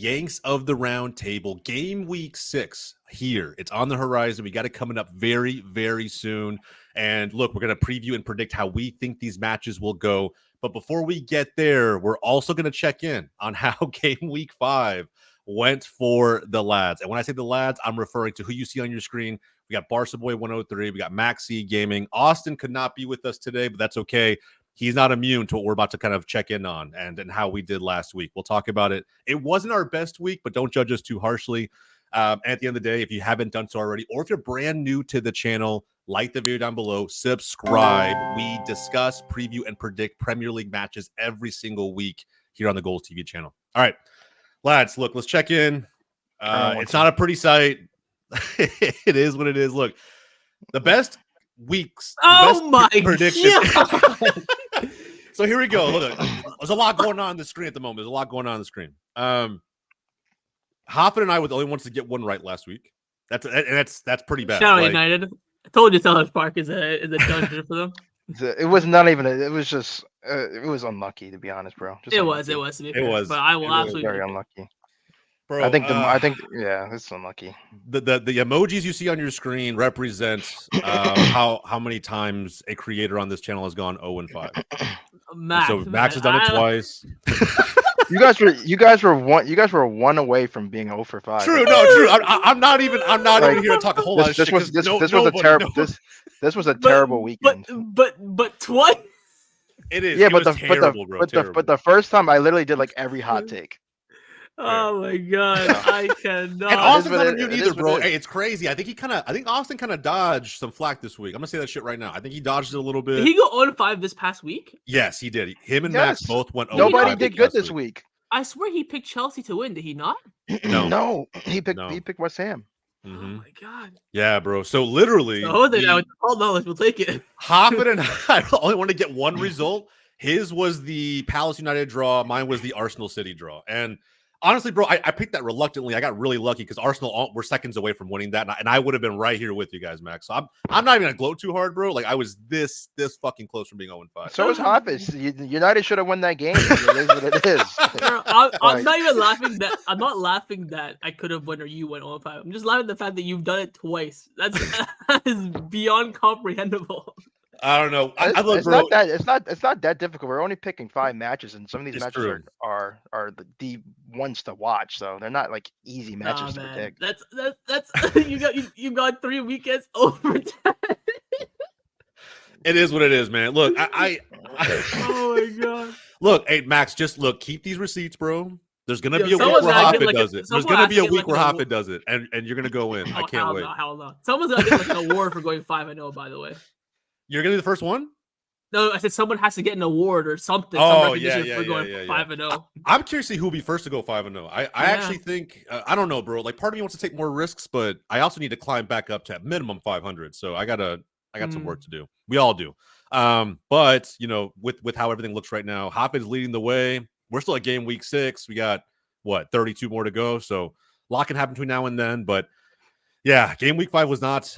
Yanks of the Roundtable. Game week 6 here. It's on the horizon. We got it coming up very, very soon. And look, we're going to preview and predict how we think these matches will go. But before we get there, we're also going to check in on how game week 5 went for the lads. And when I say the lads, I'm referring to who you see on your screen. We got Barca Boy 103. We got Maxi Gaming. Austin could not be with us today, but that's okay. He's not immune to what we're about to kind of check in on and how we did last week. We'll talk about it. It wasn't our best week, but don't judge us too harshly. At the end of the day, if you haven't done so already, or if you're brand new to the channel, like the video down below, subscribe. We discuss, preview, and predict Premier League matches every single week here on the Goals TV channel. All right, lads, look, let's check in. It's not a pretty sight. It is what it is. Look, the best weeks. Oh my prediction. God. So here we go. Look, there's a lot going on the screen at the moment. There's a lot going on the screen. Hoffman and I were the only ones to get one right last week. That's pretty bad. Shout out United. I told you Sellers Park is a dungeon for them. It was not even. It was just. It was unlucky, to be honest, bro. Just It unlucky. was. It was. But I will absolutely Very unlucky. Bro, I think. Yeah, it's unlucky. The emojis you see on your screen represent how many times a creator on this channel has gone 0-5. Max, so Max has done it twice. You guys were one away from being 0 for 5. True. I'm not even here to talk a whole lot of shit. This was a terrible weekend. But twice. It is. Yeah, but the first time I literally did like every hot take. Oh my God, I cannot. And Austin's not immune either, bro. Hey, it's crazy. I think Austin kind of dodged some flack this week. I'm gonna say that shit right now. I think he dodged it a little bit. Did he go 0-5 this past week? Yes, he did. Him and Max both went 0-5. Nobody did good this week. I swear he picked Chelsea to win. Did he not? No, he picked West Ham. Mm-hmm. Oh my God. Yeah, bro. So literally, we'll take it. Hoffman and I only want to get one result. His was the Palace United draw. Mine was the Arsenal City draw. And honestly, bro, I picked that reluctantly. I got really lucky because Arsenal were seconds away from winning that, and I would have been right here with you guys, Max. So I'm not even gonna gloat too hard, bro. Like I was this fucking close from being 0-5. So was Hoppus. United should have won that game. It is what it is. I'm not even laughing that I'm not laughing that I could have won or you went 0-5. I'm just laughing at the fact that you've done it twice. That is beyond comprehensible. I don't know. It's not that difficult. We're only picking 5 matches, and some of these matches are the ones to watch. So they're not like easy matches to predict. That's you got 3 weekends over 10. It is what it is, man. Look, oh my God. Look, hey Max, just look. Keep these receipts, bro. There's gonna be a week where Hoffman does it. There's gonna be a week where Hoffman does it, and you're gonna go in. I can't wait. Hell no. Someone's gonna get like an award for going 5-0. By the way. You're gonna be the first one? No, I said someone has to get an award or something. Oh, for going 5-0. I'm curious to see who will be first to go 5-0. I actually think I don't know, bro. Like part of me wants to take more risks, but I also need to climb back up to at minimum 500. So I got some work to do. We all do. But you know, with how everything looks right now, Hoffman's leading the way. We're still at game week 6. We got 32 more to go. So a lot can happen between now and then. But yeah, game week 5 was not.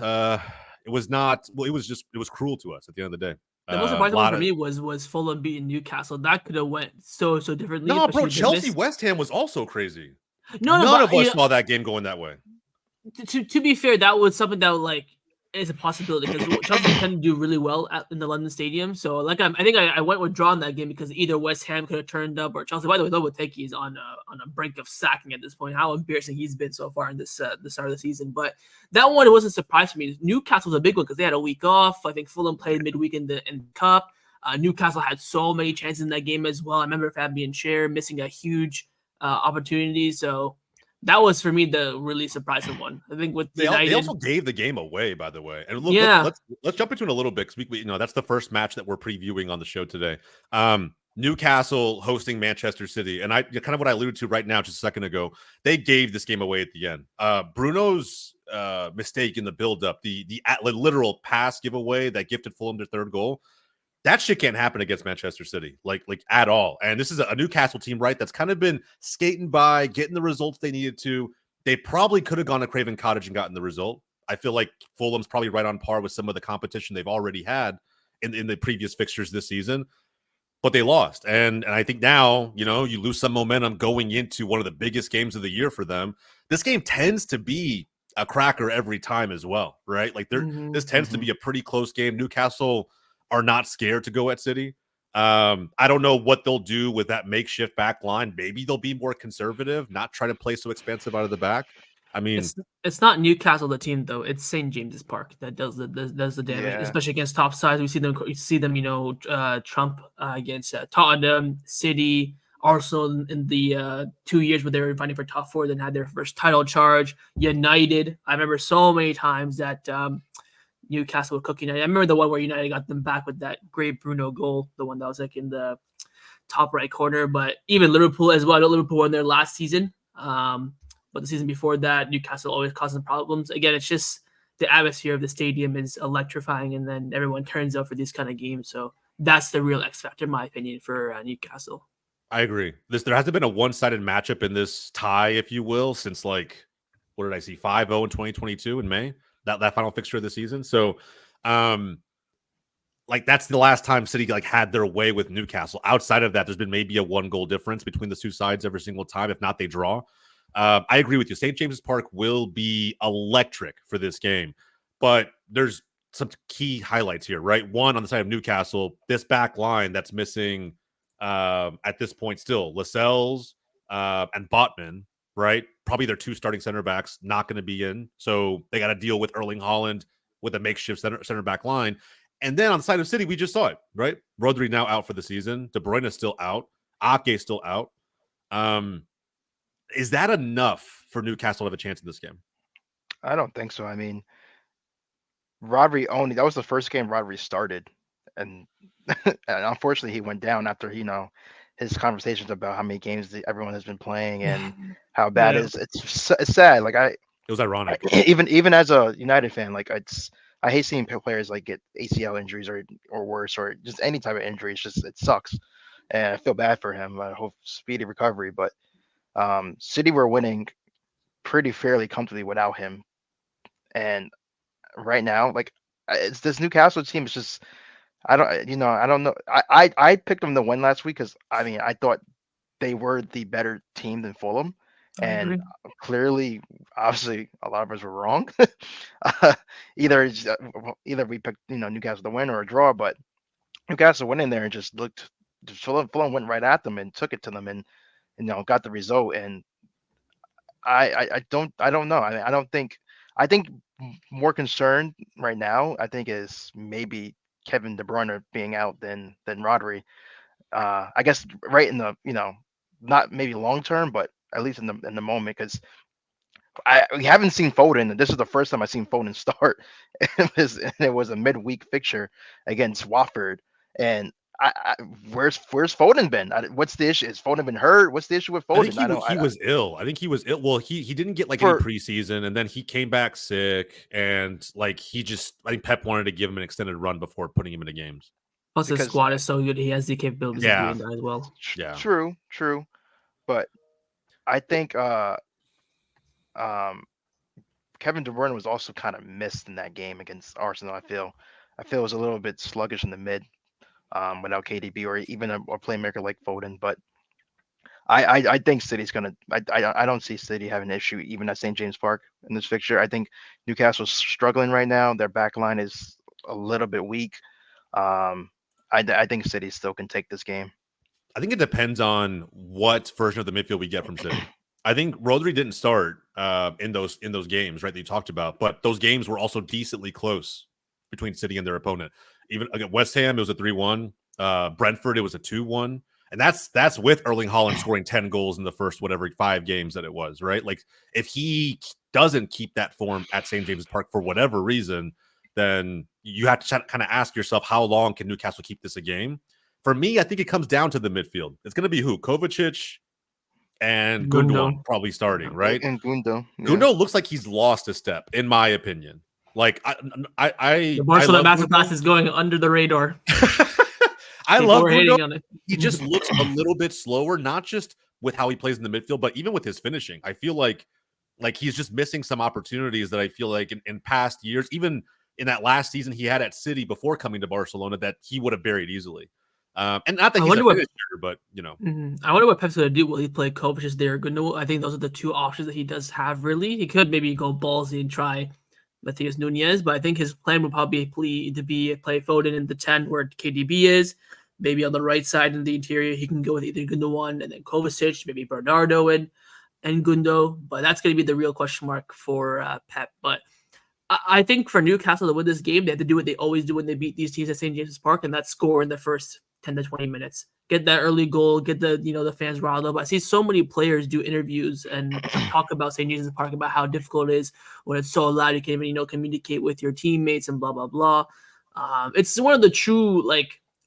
It was not. Well, it was cruel to us at the end of the day. The most surprising one for me was Fulham beating Newcastle. That could have went so differently. No, bro, Chelsea West Ham was also crazy. None of us saw that game going that way. To be fair, that was something that like is a possibility because Chelsea tend to do really well in the London Stadium. So like I think I went with draw in that game because either West Ham could have turned up or Chelsea. By the way, Lopetegui is on a brink of sacking at this point. How embarrassing he's been so far in this the start of the season. But that one, it wasn't a surprise for me. Newcastle was a big one because they had a week off. I think Fulham played midweek in the cup. Newcastle had so many chances in that game as well. I remember Fabian Schär missing a huge opportunity. So that was for me the really surprising one. I think with they also gave the game away, by the way. And look, let's jump into it a little bit because we that's the first match that we're previewing on the show today. Newcastle hosting Manchester City, and kind of what I alluded to right now just a second ago. They gave this game away at the end. Bruno's mistake in the build-up, the literal pass giveaway that gifted Fulham their third goal. That shit can't happen against Manchester City, like at all. And this is a Newcastle team, right? That's kind of been skating by, getting the results they needed to. They probably could have gone to Craven Cottage and gotten the result. I feel like Fulham's probably right on par with some of the competition they've already had in the previous fixtures this season. but they lost. And I think now, you lose some momentum going into one of the biggest games of the year for them. This game tends to be a cracker every time as well, right? Like this tends to be a pretty close game. Newcastle are not scared to go at City. I don't know what they'll do with that makeshift back line. Maybe they'll be more conservative, not try to play so expensive out of the back. I mean, it's not Newcastle the team though. It's St. James's Park that does the damage, especially against top sides. We see them, trump against Tottenham, City, Arsenal in the 2 years where they were fighting for top four, then had their first title charge. United, I remember so many times that Newcastle were cooking. I remember the one where United got them back with that great Bruno goal, the one that was like in the top right corner. But even Liverpool as well. I know Liverpool won their last season. But the season before that, Newcastle always causing problems. Again, it's just the atmosphere of the stadium is electrifying, and then everyone turns out for these kind of games. So that's the real X factor, in my opinion, for Newcastle. I agree. There hasn't been a one-sided matchup in this tie, if you will, since what did I see? 5-0 in 2022 in May, that final fixture of the season. So, that's the last time City had their way with Newcastle. Outside of that, there's been maybe a 1-goal difference between the two sides every single time. If not, they draw. I agree with you. St. James's Park will be electric for this game, but there's some key highlights here, right? One, on the side of Newcastle, this back line that's missing at this point still, Lascelles and Botman, right? Probably their two starting center backs not going to be in, so they got to deal with Erling Haaland with a makeshift center back line. And then on the side of City, we just saw it, right? Rodri now out for the season. De Bruyne is still out. Ake still out. Is that enough for Newcastle to have a chance in this game? I don't think so. I mean, Rodri that was the first game Rodri started, and, and unfortunately he went down after his conversations about how many games everyone has been playing and how bad it is. It's sad. It was ironic. Even as a United fan, I hate seeing players get ACL injuries or worse, or just any type of injury. It sucks, and I feel bad for him. I hope speedy recovery, but. City were winning pretty fairly comfortably without him, and right now, it's this Newcastle team is just I don't know. I picked them to win last week because I thought they were the better team than Fulham, and clearly, obviously, a lot of us were wrong. Either we picked Newcastle to win or a draw, but Newcastle went in there and just looked. Fulham went right at them and took it to them and got the result. And I don't know. I think more concerned right now, I think, is maybe Kevin De Bruyne being out than Rodri. I guess right in the not maybe long term, but at least in the moment, because we haven't seen Foden, and this is the first time I've seen Foden start. It was a midweek fixture against Watford, and where's Foden been? What's the issue? Has Foden been hurt? What's the issue with Foden? I think he was ill. I think he was ill. Well, he didn't get any preseason, and then he came back sick, and I think Pep wanted to give him an extended run before putting him into games. Plus, his squad is so good; he has the capabilities of doing that as well. Yeah, true. But I think Kevin De Bruyne was also kind of missed in that game against Arsenal. I feel it was a little bit sluggish in the mid. Without KDB or even a playmaker like Foden, but I think City's gonna. I don't see City having an issue even at St. James Park in this fixture. I think Newcastle's struggling right now. Their back line is a little bit weak. I think City still can take this game. I think it depends on what version of the midfield we get from City. I think Rodri didn't start in those games, right, that you talked about, but those games were also decently close between City and their opponent. Even against West Ham, it was a 3-1. Brentford, it was a 2-1. And that's with Erling Haaland scoring 10 goals in the first 5 games that it was, right? If he doesn't keep that form at St. James's Park for whatever reason, then you have to kind of ask yourself, how long can Newcastle keep this a game? For me, I think it comes down to the midfield. It's going to be who? Kovacic and Gundogan probably starting, right? And Gundo. Yeah. Gundo looks like he's lost a step, in my opinion. The Barcelona masterclass is going under the radar. I love Gundo. He just looks a little bit slower, not just with how he plays in the midfield, but even with his finishing. I feel like he's just missing some opportunities that I feel like in past years, even in that last season he had at City before coming to Barcelona, that he would have buried easily. And not that I he's a wonder what finisher, but I wonder what Pep's gonna do. Will he play Kovacic there? Gundogan? I think those are the two options that he does have. Really, he could maybe go ballsy and try Matheus Nunez, but I think his plan would probably be to play Foden in the 10 where KDB is. Maybe on the right side in the interior, he can go with either Gundogan and then Kovacic, maybe Bernardo and Gundo. But that's going to be the real question mark for Pep. But I think for Newcastle to win this game, they have to do what they always do when they beat these teams at St. James's Park, and that's score in the first 10 to 20 minutes. Get that early goal, get the fans riled up. I see so many players do interviews and talk about St. James's Park, about how difficult it is when it's so loud. You can't even communicate with your teammates and blah blah blah. It's one of the true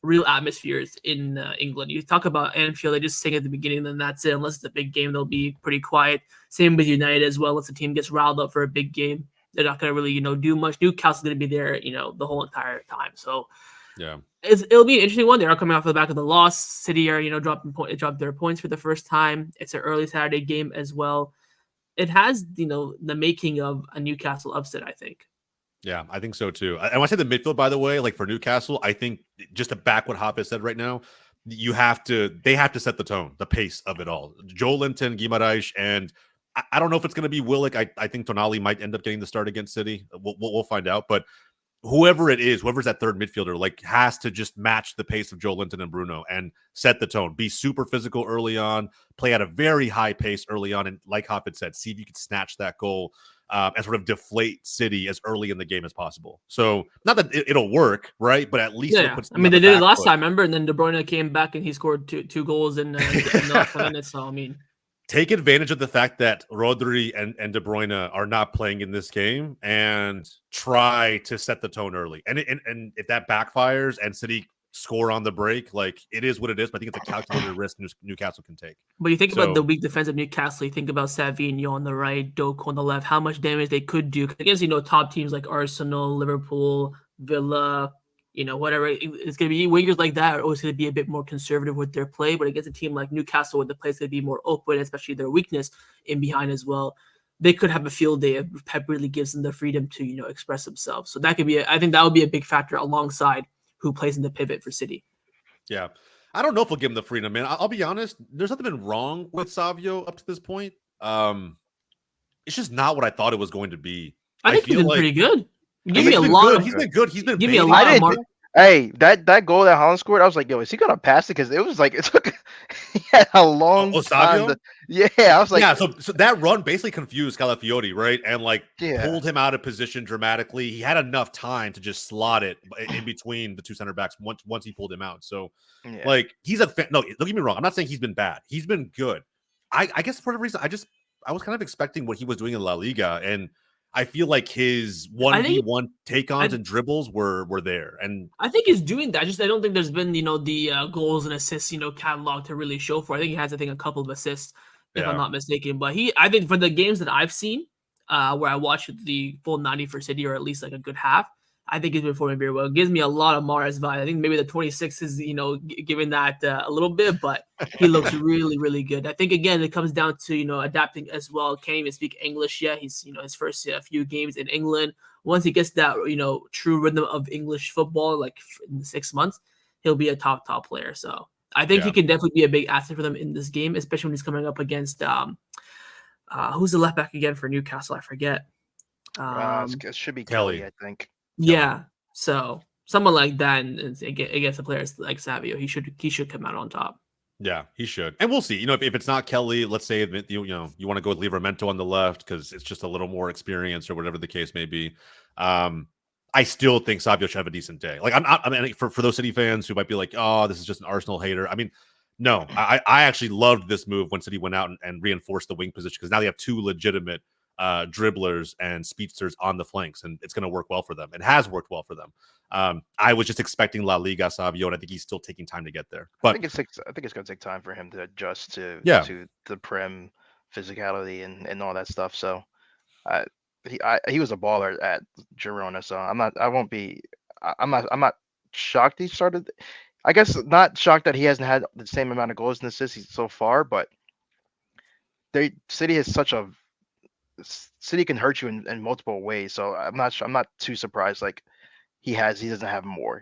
real atmospheres in England. You talk about Anfield, they just sing at the beginning, then that's it. Unless it's a big game, they'll be pretty quiet. Same with United as well. Once the team gets riled up for a big game, they're not going to really do much. Newcastle's going to be there the whole entire time. So yeah, it'll be an interesting one. They are coming off the back of the loss. City are dropped their points for the first time. It's an early Saturday game as well. It has the making of a Newcastle upset, I think. Yeah, I think so too. And when I say the midfield, by the way, like for Newcastle, I think just to back what Hafez said right now, they have to set the tone, the pace of it all. Joel Linton, Guimaraes, and I don't know if it's going to be Willock. I think Tonali might end up getting the start against City. We'll find out. But whoever it is, whoever's that third midfielder, has to just match the pace of Joel Linton and Bruno and set the tone. Be super physical early on, play at a very high pace early on, and like Hafez said, see if you can snatch that goal. And sort of deflate City as early in the game as possible. So not that it'll work, right? But at least they did it last time, remember? And then De Bruyne came back and he scored two goals in the last minutes. So take advantage of the fact that Rodri and De Bruyne are not playing in this game and try to set the tone early. And if that backfires and City score on the break, it is what it is. But I think it's a calculated risk Newcastle can take. But you think about the weak defense of Newcastle. You think about Savinho on the right, Doku on the left. How much damage they could do against top teams like Arsenal, Liverpool, Villa. Whatever. It's going to be wingers like that are always going to be a bit more conservative with their play. But against a team like Newcastle, where the play is going to be more open, especially their weakness in behind as well, they could have a field day if Pep really gives them the freedom to express themselves. So that could be. I think that would be a big factor alongside who plays in the pivot for City. Yeah. I don't know if we'll give him the freedom, man. I'll be honest. There's nothing been wrong with Savio up to this point. It's just not what I thought it was going to be. I think he's been pretty good. He's been good. He's been give me a lot of Hey, that goal that Haaland scored, I was like, yo, is he gonna pass it? Because it was it took he had a long time. I was like, So that run basically confused Calafiori, right? And pulled him out of position dramatically. He had enough time to just slot it in between the two center backs once he pulled him out. So he's no, don't get me wrong. I'm not saying he's been bad. He's been good. I guess for whatever reason, I was kind of expecting what he was doing in La Liga, and I feel like his 1v1 take-ons and dribbles were there. And I think he's doing that. I don't think there's been, the goals and assists, catalog to really show for. I think he has, a couple of assists, if I'm not mistaken. But I think for the games that I've seen, where I watched the full 90 for City, or at least a good half, I think he's been performing very well. It gives me a lot of Mahrez vibe. I think maybe the 26 is, giving that a little bit, but he looks really, really good. I think, again, it comes down to, adapting as well. Can't even speak English yet. He's, his first few games in England. Once he gets that, true rhythm of English football, in 6 months, he'll be a top player. So I think he can definitely be a big asset for them in this game, especially when he's coming up against, who's the left back again for Newcastle? I forget. It should be Kelly, I think. Yeah, so someone like that, and against the players like Savio, he should come out on top. Yeah, he should, and we'll see. If it's not Kelly, let's say you want to go with Livramento on the left because it's just a little more experience or whatever the case may be. I still think Savio should have a decent day. For those City fans who might be like, oh, this is just an Arsenal hater. No, I actually loved this move when City went out and reinforced the wing position, because now they have two legitimate dribblers and speedsters on the flanks, and it's going to work well for them. It has worked well for them. I was just expecting La Liga Savio, and I think he's still taking time to get there. But I think it's going to take time for him to adjust to the Prem physicality and all that stuff. So he was a baller at Girona, so I'm not shocked he started. I guess not shocked that he hasn't had the same amount of goals and assists so far, but City has City can hurt you in multiple ways, so I'm not too surprised. He doesn't have more.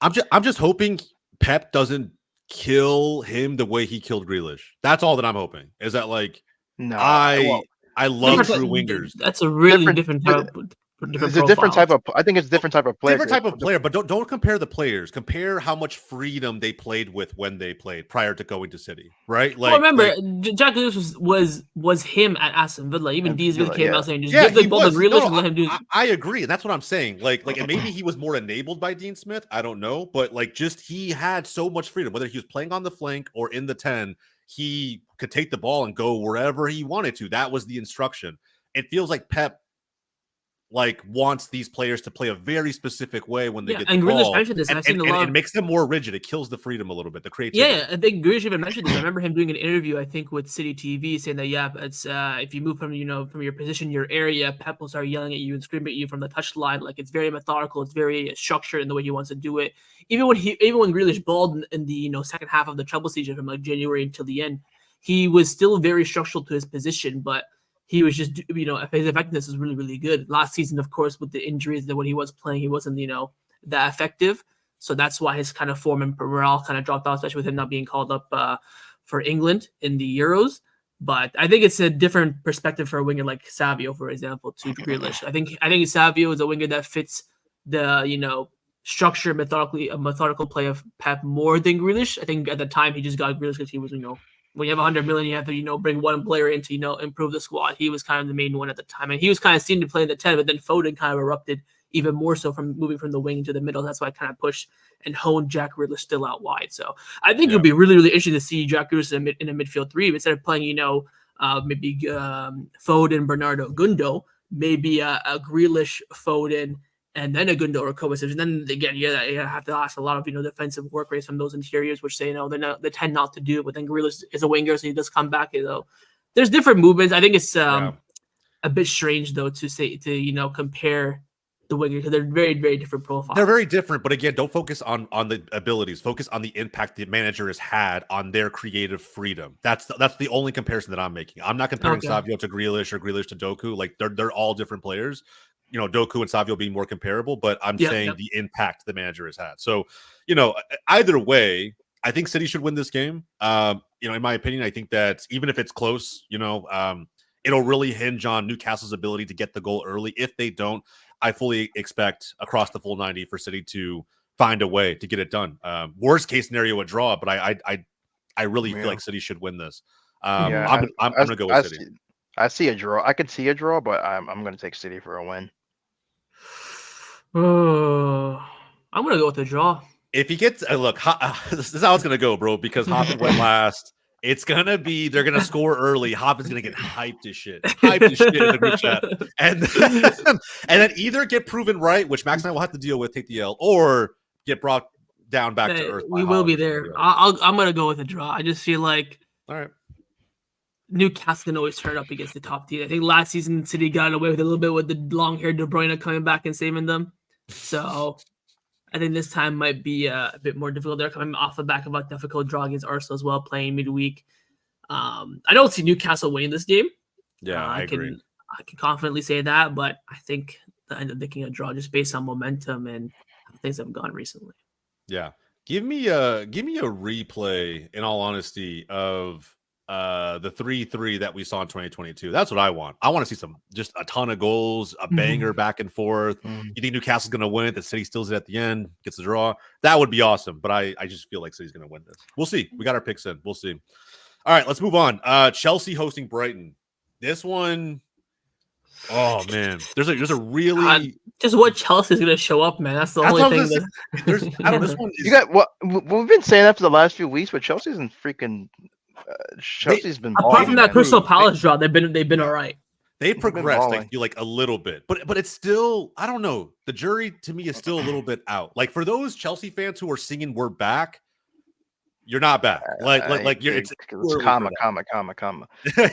I'm just hoping Pep doesn't kill him the way he killed Grealish. That's all that I'm hoping. Is that like No, I love Different true type- wingers. That's a really different, different but type of different it's a different profiles. type of. I think it's a different type of player. Different type of player, but don't compare the players. Compare how much freedom they played with when they played prior to going to City, right? Well, remember, like, Jack Grealish was him at Aston Villa. Even And Diaz Villa, came yeah. out saying, "Just yeah, give the he ball to was. Grealish No, and let him do." I agree, and that's what I'm saying. Like, and maybe he was more enabled by Dean Smith. I don't know, but like, just he had so much freedom. Whether he was playing on the flank or in the 10, he could take the ball and go wherever he wanted to. That was the instruction. It feels like Pep like wants these players to play a very specific way when they get the and Grealish ball, mentioned this. and, I've seen and, a and lot. it makes them more rigid. It kills the freedom a little bit, the creativity. Yeah, I think Grealish even mentioned this. I remember him doing an interview, I think, with City TV, saying that it's if you move from from your position, your area, Pep will start yelling at you and screaming at you from the touchline. Like it's very methodical, it's very structured in the way he wants to do it. Even when Grealish balled in the second half of the treble season from like January until the end, he was still very structural to his position, but he was just his effectiveness was really, really good. Last season, of course, with the injuries that when he was playing, he wasn't that effective. So that's why his kind of form and morale kind of dropped off, especially with him not being called up for England in the Euros. But I think it's a different perspective for a winger like Savio, for example, to Grealish. I think Savio is a winger that fits the structure a methodical play of Pep more than Grealish. I think at the time he just got Grealish because he was when you have 100 million, you have to bring one player in to improve the squad. He was kind of the main one at the time, and he was kind of seen to play in the 10. But then Foden kind of erupted even more so from moving from the wing to the middle. That's why I kind of pushed and honed Jack Grealish still out wide. So I think it would be really, really interesting to see Jack Grealish in a midfield three instead of playing maybe Foden, Bernardo, Gundo, maybe a Grealish, Foden, and then a Gundo or Kovacic. And then again, you have to ask a lot of defensive work rates from those interiors, which they tend not to do. But then Grealish is a winger, so he does come back. There's different movements. I think it's a bit strange though to compare the winger because they're very, very different profiles. They're very different, but again, don't focus on the abilities. Focus on the impact the manager has had on their creative freedom. That's the only comparison that I'm making. I'm not comparing Savio to Grealish or Grealish to Doku. Like they're all different players. Doku and Savio being more comparable, but I'm saying the impact the manager has had. So, either way, I think City should win this game. In my opinion, I think that even if it's close, it'll really hinge on Newcastle's ability to get the goal early. If they don't, I fully expect across the full 90 for City to find a way to get it done. Worst case scenario, a draw, but I really feel like City should win this. I'm gonna go with City. I see a draw. I could see a draw, but I'm gonna take City for a win. I'm gonna go with the draw. If he gets look, this is how it's gonna go, bro. Because Hoppen went last. It's gonna be they're gonna score early. Hoppen's gonna get hyped as shit in the group chat, and then either get proven right, which Max and I will have to deal with, take the L, or get brought down back to earth. We will be there. I'm gonna go with a draw. I just feel like all right. Newcastle can always turn up against the top team. I think last season City got away with a little bit with the long-haired De Bruyne coming back and saving them. So I think this time might be a bit more difficult. They're coming off the back of a difficult draw against Arsenal as well, playing midweek. I don't see Newcastle winning this game. Yeah, I agree. I can confidently say that, but I think I end up taking a draw just based on momentum and how things have gone recently. Yeah, give me a replay. In all honesty, of the 3-3 that we saw in 2022. That's what I want. I want to see just a ton of goals, a banger back and forth. You think Newcastle's going to win it? The City steals it at the end, gets the draw. That would be awesome. But I just feel like City's going to win this. We'll see. We got our picks in. We'll see. All right, let's move on. Chelsea hosting Brighton. This one, oh man, there's a really just what Chelsea's going to show up, man. That's the only thing. I don't know. This one is, you got what we've been saying that for the last few weeks, but Chelsea's in freaking. Chelsea's been apart from that Crystal Palace draw, they've been all right. They progressed, I feel like, a little bit, but it's still, I don't know. The jury to me is still a little bit out. Like for those Chelsea fans who are singing "We're back," you're not back. Like you're it's comma.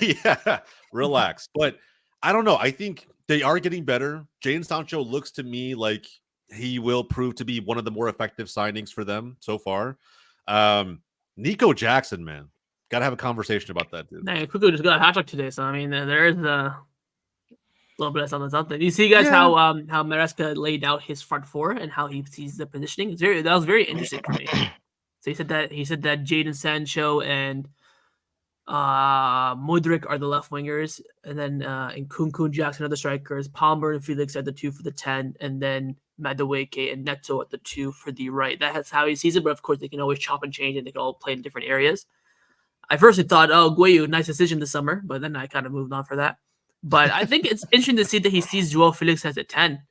Yeah, relax. But I don't know. I think they are getting better. Jadon Sancho looks to me like he will prove to be one of the more effective signings for them so far. Nico Jackson, man. Got to have a conversation about that, dude. Hey, quickly just got a hat trick today, so I mean, there is a little bit of something. You see, guys, how Maresca laid out his front four and how he sees the positioning. That was very interesting for me. So he said that Jadon Sancho and Mudryk are the left wingers, and then Nkunku, Jackson are the strikers. Palmer and Felix at the 2 for the 10, and then Madueke and Neto at the 2 for the right. That's how he sees it, but of course they can always chop and change, and they can all play in different areas. I first thought, oh, Guayu, nice decision this summer, but then I kind of moved on for that. But I think it's interesting to see that he sees Joao Felix as a 10,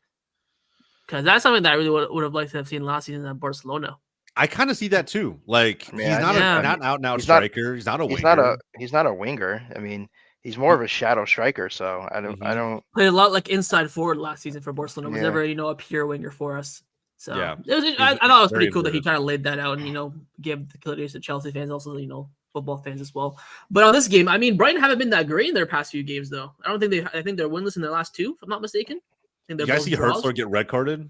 because that's something that I really would have liked to have seen last season at Barcelona. I kind of see that too. Like he's not yeah. not an out and out striker. He's not a He's winger. He's not a winger. I mean, he's more of a shadow striker. So I don't played a lot like inside forward last season for Barcelona. Was never a pure winger for us. So yeah, I thought it was pretty cool that he kind of laid that out and gave the credit to Chelsea fans, also football fans as well. But on this game, I mean, Brighton haven't been that great in their past few games though. I don't think I think they're winless in their last 2, if I'm not mistaken. You guys see Hertzler get red carded?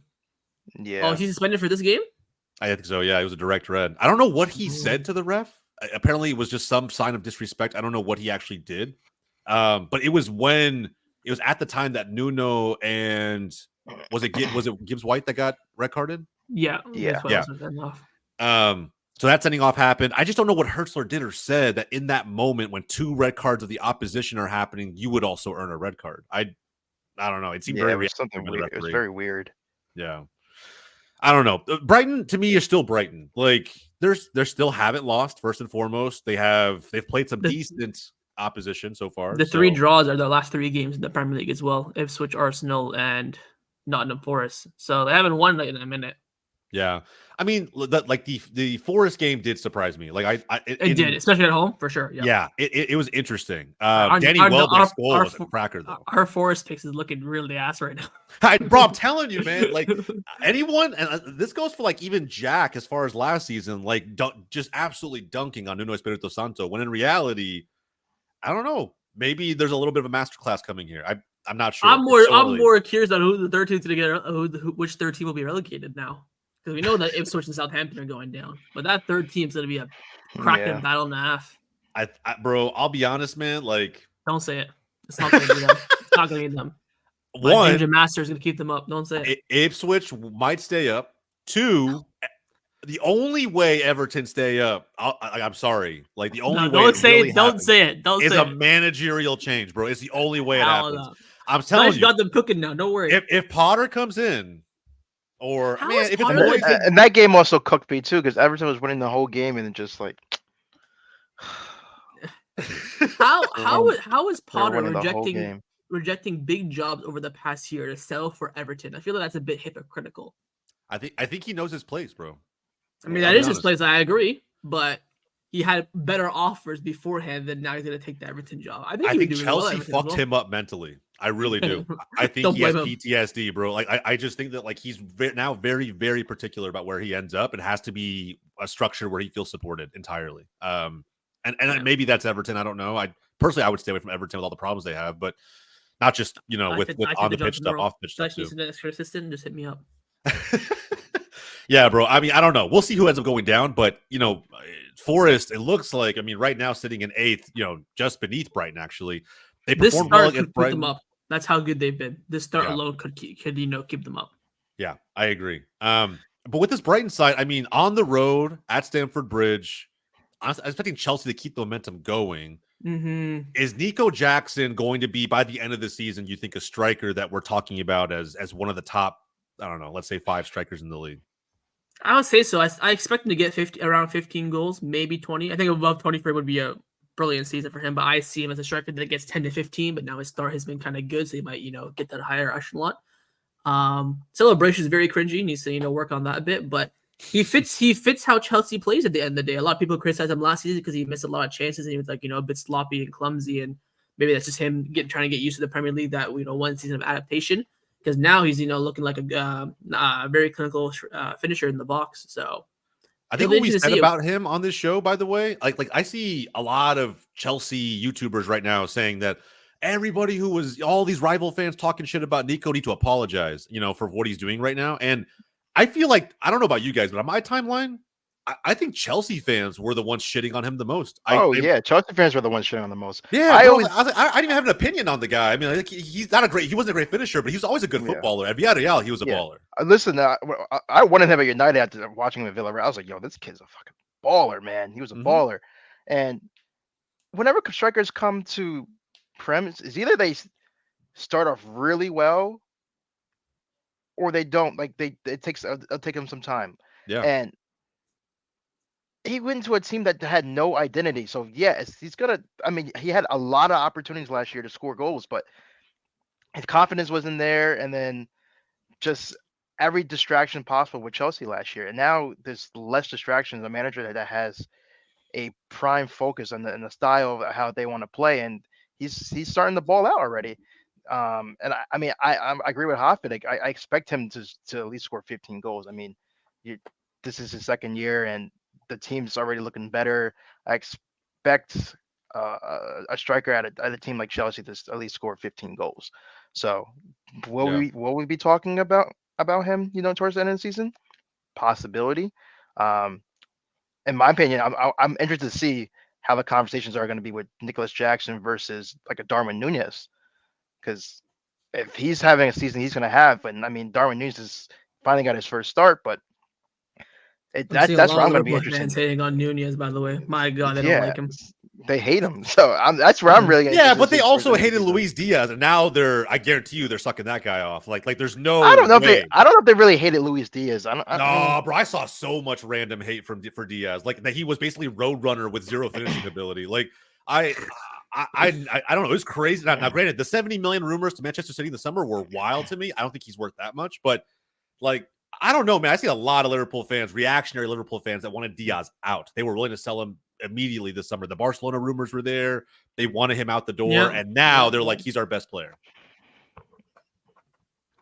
Yeah. Oh, he's suspended for this game? I think so. Yeah, it was a direct red. I don't know what he said to the ref. Apparently, it was just some sign of disrespect. I don't know what he actually did. But it was at the time that Nuno and was it Gibbs White that got red carded? Yeah. So that sending off happened. I just don't know what Hertzler did or said that in that moment when 2 red cards of the opposition are happening, you would also earn a red card. I don't know. It seemed very something weird. It was very weird. Yeah. I don't know. Brighton to me is still Brighton. Like they still haven't lost. First and foremost, they've played some decent opposition so far. The 3 draws are the last 3 games in the Premier League as well: Ipswich, Arsenal, and Nottingham Forest. So they haven't won in a minute. Yeah, I mean, the Forest game did surprise me. Like it did, especially at home for sure. Yeah, it was interesting. Danny Welbeck's goal was a cracker though. Our Forest picks is looking really ass right now. Bro, I'm telling you, man. Like anyone, and this goes for like even Jack as far as last season, like just absolutely dunking on Nuno Espirito Santo. When in reality, I don't know. Maybe there's a little bit of a masterclass coming here. I'm not sure. I'm more curious on who the third team's going to get. Which third team will be relegated now. Because we know that Ipswich and Southampton are going down, but that third team's going to be a cracking battle and a half. Bro, I'll be honest, man. Like, don't say it. It's not going to be them. It's not going to be them. One, Master is going to keep them up. Don't say it. Ipswich might stay up. 2, the only way Everton stay up. I'm sorry. Like the only way. Don't say it. Don't say it. Don't say it. Is a managerial change, bro. It's the only way it happens. I'm telling you. Got them cooking now. Don't worry. If Potter comes in. Or if it's and that game also cooked me too because Everton was winning the whole game and just like how is Potter rejecting big jobs over the past year to settle for Everton? I feel like that's a bit hypocritical. I think he knows his place, bro. I mean, that is his place. I agree, but he had better offers beforehand than now he's going to take the Everton job. I think Chelsea fucked him up mentally. I really do. I think he has PTSD, bro. Like I just think that like he's now very, very particular about where he ends up. It has to be a structure where he feels supported entirely. And maybe that's Everton. I don't know. I would stay away from Everton with all the problems they have, but not just with on the pitch stuff, off pitch stuff too. An extra assistant, just hit me up. Yeah, bro. I mean, I don't know. We'll see who ends up going down, but Forest. It looks like right now sitting in 8th, just beneath Brighton. Actually, they performed well against Brighton. Them up. That's how good they've been. This start alone could keep them up. Yeah, I agree. But with this Brighton side, I mean, on the road at Stamford Bridge, I'm expecting Chelsea to keep the momentum going. Mm-hmm. Is Nico Jackson going to be by the end of the season? You think a striker that we're talking about as one of the top, I don't know, let's say 5 strikers in the league? I would say so. I expect him to get around 15 goals, maybe 20. I think above 23 would be a brilliant season for him, but I see him as a striker that gets 10 to 15, but now his start has been kind of good, so he might, get that higher echelon. Celebration is very cringy, needs to, work on that a bit, but he fits how Chelsea plays at the end of the day. A lot of people criticized him last season because he missed a lot of chances and he was like, a bit sloppy and clumsy, and maybe that's just him trying to get used to the Premier League, that, one season of adaptation, because now he's, looking like a very clinical finisher in the box, so... I think what we said about him on this show, by the way, like I see a lot of Chelsea YouTubers right now saying that everybody who was all these rival fans talking shit about Nico need to apologize, for what he's doing right now. And I feel like, I don't know about you guys, but on my timeline, I think Chelsea fans were the ones shitting on him the most. Chelsea fans were the ones shitting on the most. Yeah, I didn't even have an opinion on the guy. I mean, he wasn't a great finisher, but he was always a good footballer. At Villarreal, he was a baller. Listen, I wanted him at United after watching him at Villarreal. I was like, yo, this kid's a fucking baller, man. He was a Mhm. baller. And whenever strikers come to Prem, is either they start off really well or they don't. Like it'll take them some time. Yeah. And he went to a team that had no identity. So yes, he's gonna. I mean, he had a lot of opportunities last year to score goals, but his confidence wasn't there, and then just every distraction possible with Chelsea last year. And now there's less distractions. A manager that has a prime focus on the style of how they want to play, and he's starting to ball out already. And I mean, I agree with Hoffman. Like, I expect him to at least score 15 goals. I mean, you, this is his second year, and the team's already looking better. I expect a striker at a team like Chelsea to at least score 15 goals. So, Yeah. will we be talking about him? You know, towards the end of the season, possibility. Um, in my opinion, I'm interested to see how the conversations are going to be with Nicholas Jackson versus like a Darwin Nunez, because if he's having a season he's going to have, and I mean Darwin Nunez is finally got his first start, but I'm seeing a that's where lot I'm of going to be Liverpool interested. fans hating on Nunez. By the way, my God, they don't Yeah, like him. they hate him, so that's where I'm Yeah. really Yeah, interested to but they see towards the also end of the hated season. Luis Diaz, and now I guarantee you they're sucking that guy off. Like there's no I don't know if way. they really hated Luis Diaz. I mean, No, bro, I saw so much random hate for Diaz, like that he was basically road runner with zero finishing ability. Like I don't know, it was crazy. Now, granted, the 70 million rumors to Manchester City in the summer were wild to me. I don't think he's worth that much, but like I don't know, man. I see a lot of Liverpool fans, reactionary Liverpool fans, that wanted Diaz out. They were willing to sell him immediately this summer. The Barcelona rumors were there. They wanted him out the door, and now they're like, he's our best player.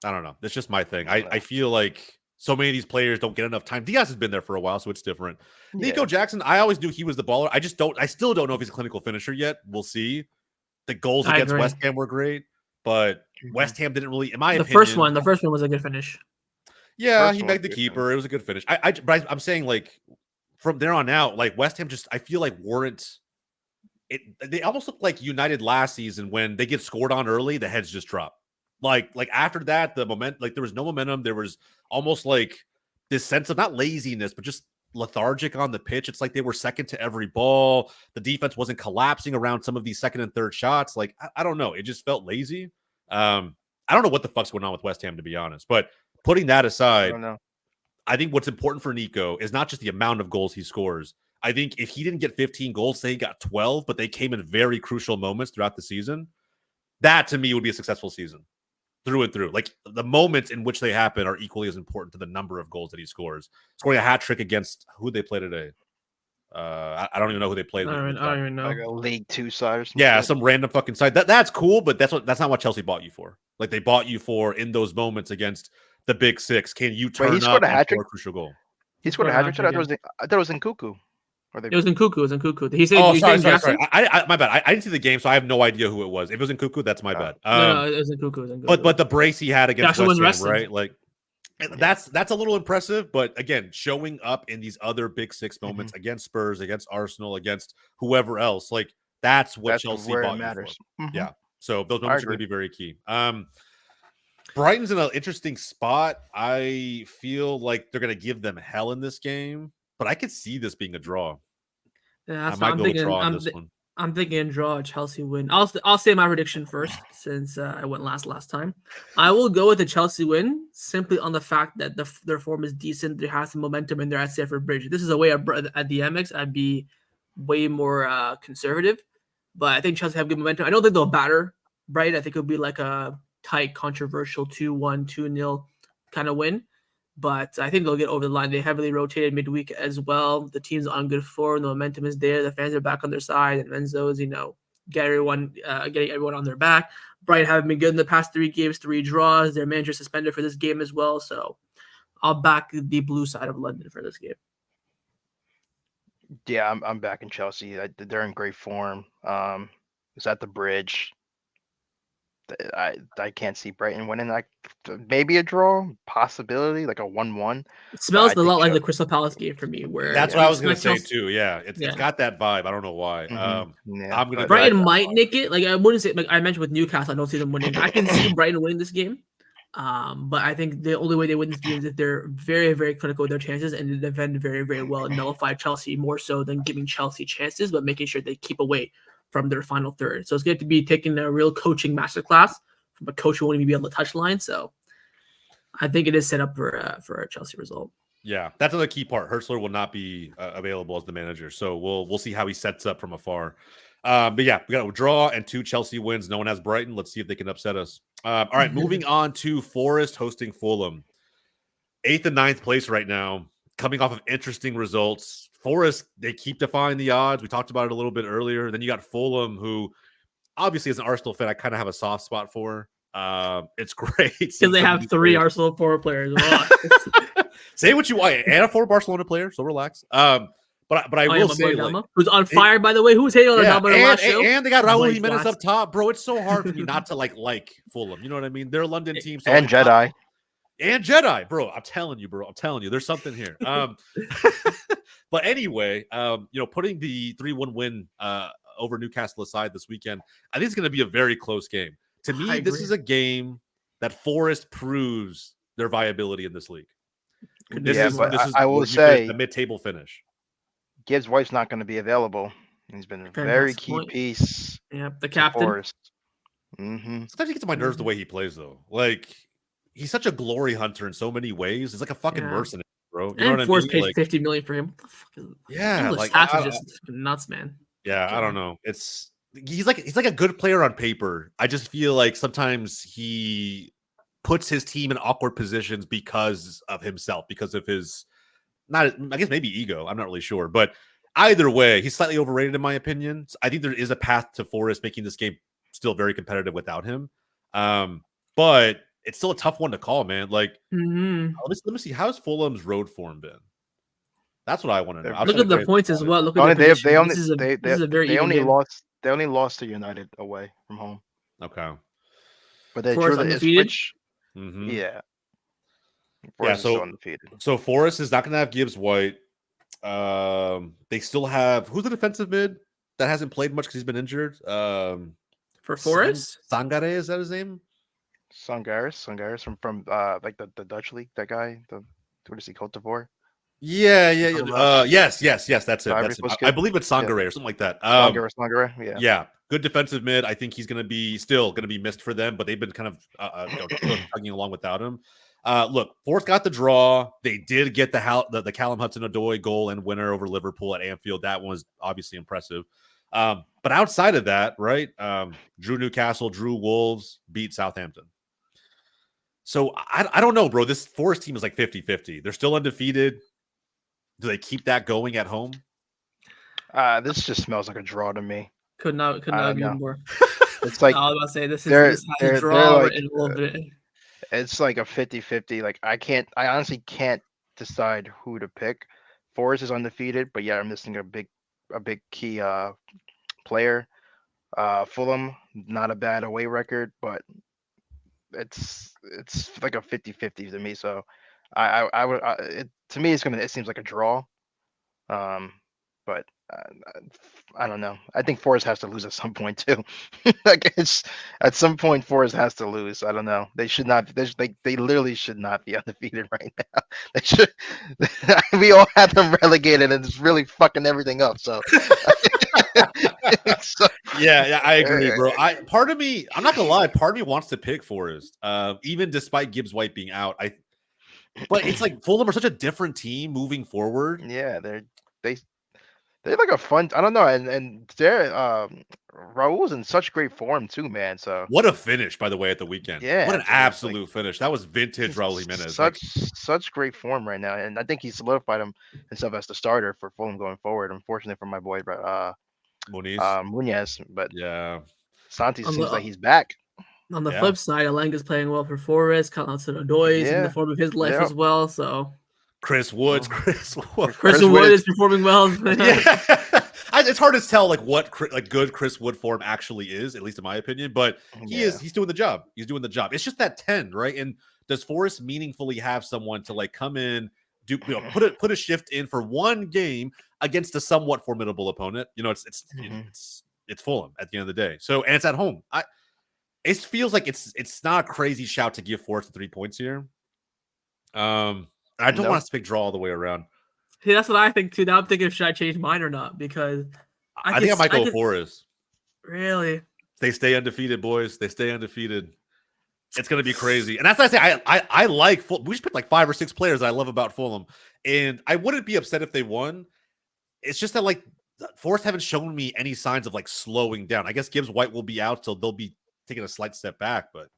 I don't know. That's just my thing. I feel like so many of these players don't get enough time. Diaz has been there for a while, so it's different. Yeah. Nico Jackson, I always knew he was the baller. I still don't know if he's a clinical finisher yet. We'll see. The goals I against agree. West Ham were great, but West Ham didn't really, in my The opinion. first one was a good finish. Yeah, First he one was megged the good keeper. It was a good finish. But I'm saying, like, from there on out, like West Ham just, I feel like weren't it. They almost look like United last season when they get scored on early, the heads just drop. Like after that, the moment, like there was no momentum. There was almost like this sense of not laziness, but just lethargic on the pitch. It's like they were second to every ball. The defense wasn't collapsing around some of these second and third shots. Like I don't know, it just felt lazy. I don't know what the fuck's going on with West Ham, to be honest. But putting that I aside, don't know. I think what's important for Nico is not just the amount of goals he scores. I think if he didn't get 15 goals, say he got 12, but they came in very crucial moments throughout the season, that to me would be a successful season through and through. Like the moments in which they happen are equally as important to the number of goals that he scores. Scoring a hat trick against who they play today. I don't even know who they played. I don't even know. Like a League Two side or something. Yeah, some random fucking side. That's cool, but that's not what Chelsea bought you for. Like they bought you for in those moments against the Big Six. Can you turn Wait, he scored up a and hat score trick. a crucial goal? He scored a hat trick. I thought it was in Cuckoo. It was in Cuckoo. It was in Cuckoo. He said, Oh, sorry. My bad. I didn't see the game, so I have no idea who it was. If it was in Cuckoo, that's my bad. No, it was in Cuckoo. But the brace he had against Jackson was West Ham, rested. right? Like that's a little impressive. But again, showing up in these other Big Six moments against Spurs, against Arsenal, against whoever else, like that's what Chelsea where bought it you matters. for. Yeah. So those moments are going to be very key. Brighton's in an interesting spot. I feel like they're going to give them hell in this game, but I could see this being a draw. Yeah, I might go with draw on this one. I'm thinking draw, Chelsea win. I'll say my prediction first since I went last time. I will go with the Chelsea win simply on the fact that their form is decent. They have some momentum and they're at Stamford Bridge. This is a way at the MX. I'd be way more conservative, but I think Chelsea have good momentum. I don't think they'll batter Brighton. I think it'll be like a tight, controversial 2-1, 2-0 kind of win. But I think they'll get over the line. They heavily rotated midweek as well. The team's on good form. The momentum is there. The fans are back on their side. And Enzo's, getting everyone on their back. Brighton haven't been good in the past 3 games, 3 draws. Their manager suspended for this game as well. So I'll back the blue side of London for this game. Yeah, I'm back in Chelsea. They're in great form. It's at the Bridge. I can't see Brighton winning. Like maybe a draw, possibility, like a 1-1. It smells a lot like the Crystal Palace game for me. Where that's what I was going to say too. Yeah, it's got that vibe. I don't know why. I'm going to. Brighton might nick it. Like I wouldn't say. Like I mentioned with Newcastle, I don't see them winning. I can see Brighton winning this game, But I think the only way they win this game is if they're very, very critical with their chances and they defend very, very well and nullify Chelsea more so than giving Chelsea chances, but making sure they keep away from their final third. So it's going to be taking a real coaching masterclass from a coach who won't even be on the touchline. So I think it is set up for a Chelsea result. Yeah, that's another key part. Hertzler will not be available as the manager, so we'll see how he sets up from afar. But yeah, we got a draw and 2 Chelsea wins. No one has Brighton. Let's see if they can upset us. All right, moving on to Forest hosting Fulham. 8th and 9th place right now, coming off of interesting results. Forest, they keep defying the odds. We talked about it a little bit earlier. Then you got Fulham, who obviously as an Arsenal fan, I kind of have a soft spot for. It's great. Because they have 3 Arsenal forward players. Say what you want. And a 4 Barcelona player, so relax. But I will say, like, who's on fire, by the way. Who was hitting on Adama in the last show? And they got Raul Jimenez up top, bro. It's so hard for me not to like Fulham. You know what I mean? They're a London team. So and Jedi. And Jedi, bro. I'm telling you, there's something here. But anyway, putting the 3-1 win over Newcastle aside this weekend, I think it's going to be a very close game. To me, this is a game that Forest proves their viability in this league. This is I will say a mid-table finish. Gibbs White's not going to be available. He's been a very key piece. Yeah, the captain. Forest. Sometimes he gets on my nerves the way he plays, though. Like, he's such a glory hunter in so many ways. He's like a fucking mercenary, bro. You know what I mean? Forest paid $50 million for him. What the fuck is, stats are just nuts, man. Yeah, I don't know. He's like a good player on paper. I just feel like sometimes he puts his team in awkward positions because of himself, because of his I guess maybe ego. I'm not really sure, but either way, he's slightly overrated in my opinion. I think there is a path to Forest making this game still very competitive without him. But it's still a tough one to call, man. Like, let me see. How's Fulham's road form been? That's what I want to know. Look at the points as well. Look at they only lost to United away from home. Okay, but they drew the switch. Yeah. Forest is undefeated. So Forest is not going to have Gibbs White. They still have who's the defensive mid that hasn't played much because he's been injured. For Forest, Sangare, is that his name? Sangaris from like the Dutch league. That guy, what is he, Cote d'Ivoire? Yeah. Yes, that's it. I believe it's Sangare or something like that. Sangare, yeah. Good defensive mid. I think he's going to be missed for them, but they've been kind of tugging along without him. Look, Forest got the draw. They did get the Callum Hudson-Odoi goal and winner over Liverpool at Anfield. That was obviously impressive. But outside of that, right, drew Newcastle, drew Wolves, beat Southampton. So I don't know, bro. This Forest team is like 50-50. They're still undefeated. Do they keep that going at home? This just smells like a draw to me. Could not be more. It's like I was about to say this has a draw like, in a little bit. It's like a 50-50. Like I honestly can't decide who to pick. Forest is undefeated, but yeah, I'm missing a big key player. Fulham, not a bad away record, but it's like a 50-50 to me. So I would to me it seems like a draw. But I don't know. I think Forest has to lose at some point too. Like at some point Forest has to lose. I don't know. They should not. They literally should not be undefeated right now. They should. We all have them relegated, and it's really fucking everything up. So. Yeah, I agree, bro. Part of me, I'm not gonna lie, part of me wants to pick Forest, even despite Gibbs White being out. But it's like Fulham are such a different team moving forward. Yeah, they're like a fun. I don't know, and they're Raul's in such great form too, man. So what a finish, by the way, at the weekend. Yeah, what an absolute finish. That was vintage Raul Jimenez. Such great form right now, and I think he solidified himself as the starter for Fulham going forward. Unfortunately for my boy, Muniz, but yeah, Santi seems like he's back. On the flip side, Alanga's playing well for Forest. Callum Hudson-Odoi is in the form of his life as well. So Chris Wood is performing well. Yeah. It's hard to tell what good Chris Wood form actually is, at least in my opinion. But he's doing the job. He's doing the job. It's just that 10, right? And does Forest meaningfully have someone to come in, put a shift in for one game against a somewhat formidable opponent? It's Fulham at the end of the day. So and it's at home. it feels like it's not a crazy shout to give Forest 3 points here. I don't Nope. want us to pick draw all the way around. See, that's what I think too. Now I'm thinking, should I change mine or not? Because I think I might go Forest. Really? They stay undefeated, boys. They stay undefeated. It's going to be crazy. And that's why I say I like Fulham. We just picked like 5 or 6 players I love about Fulham. And I wouldn't be upset if they won. It's just that like Forest haven't shown me any signs of like slowing down. I guess Gibbs White will be out, so they'll be taking a slight step back. But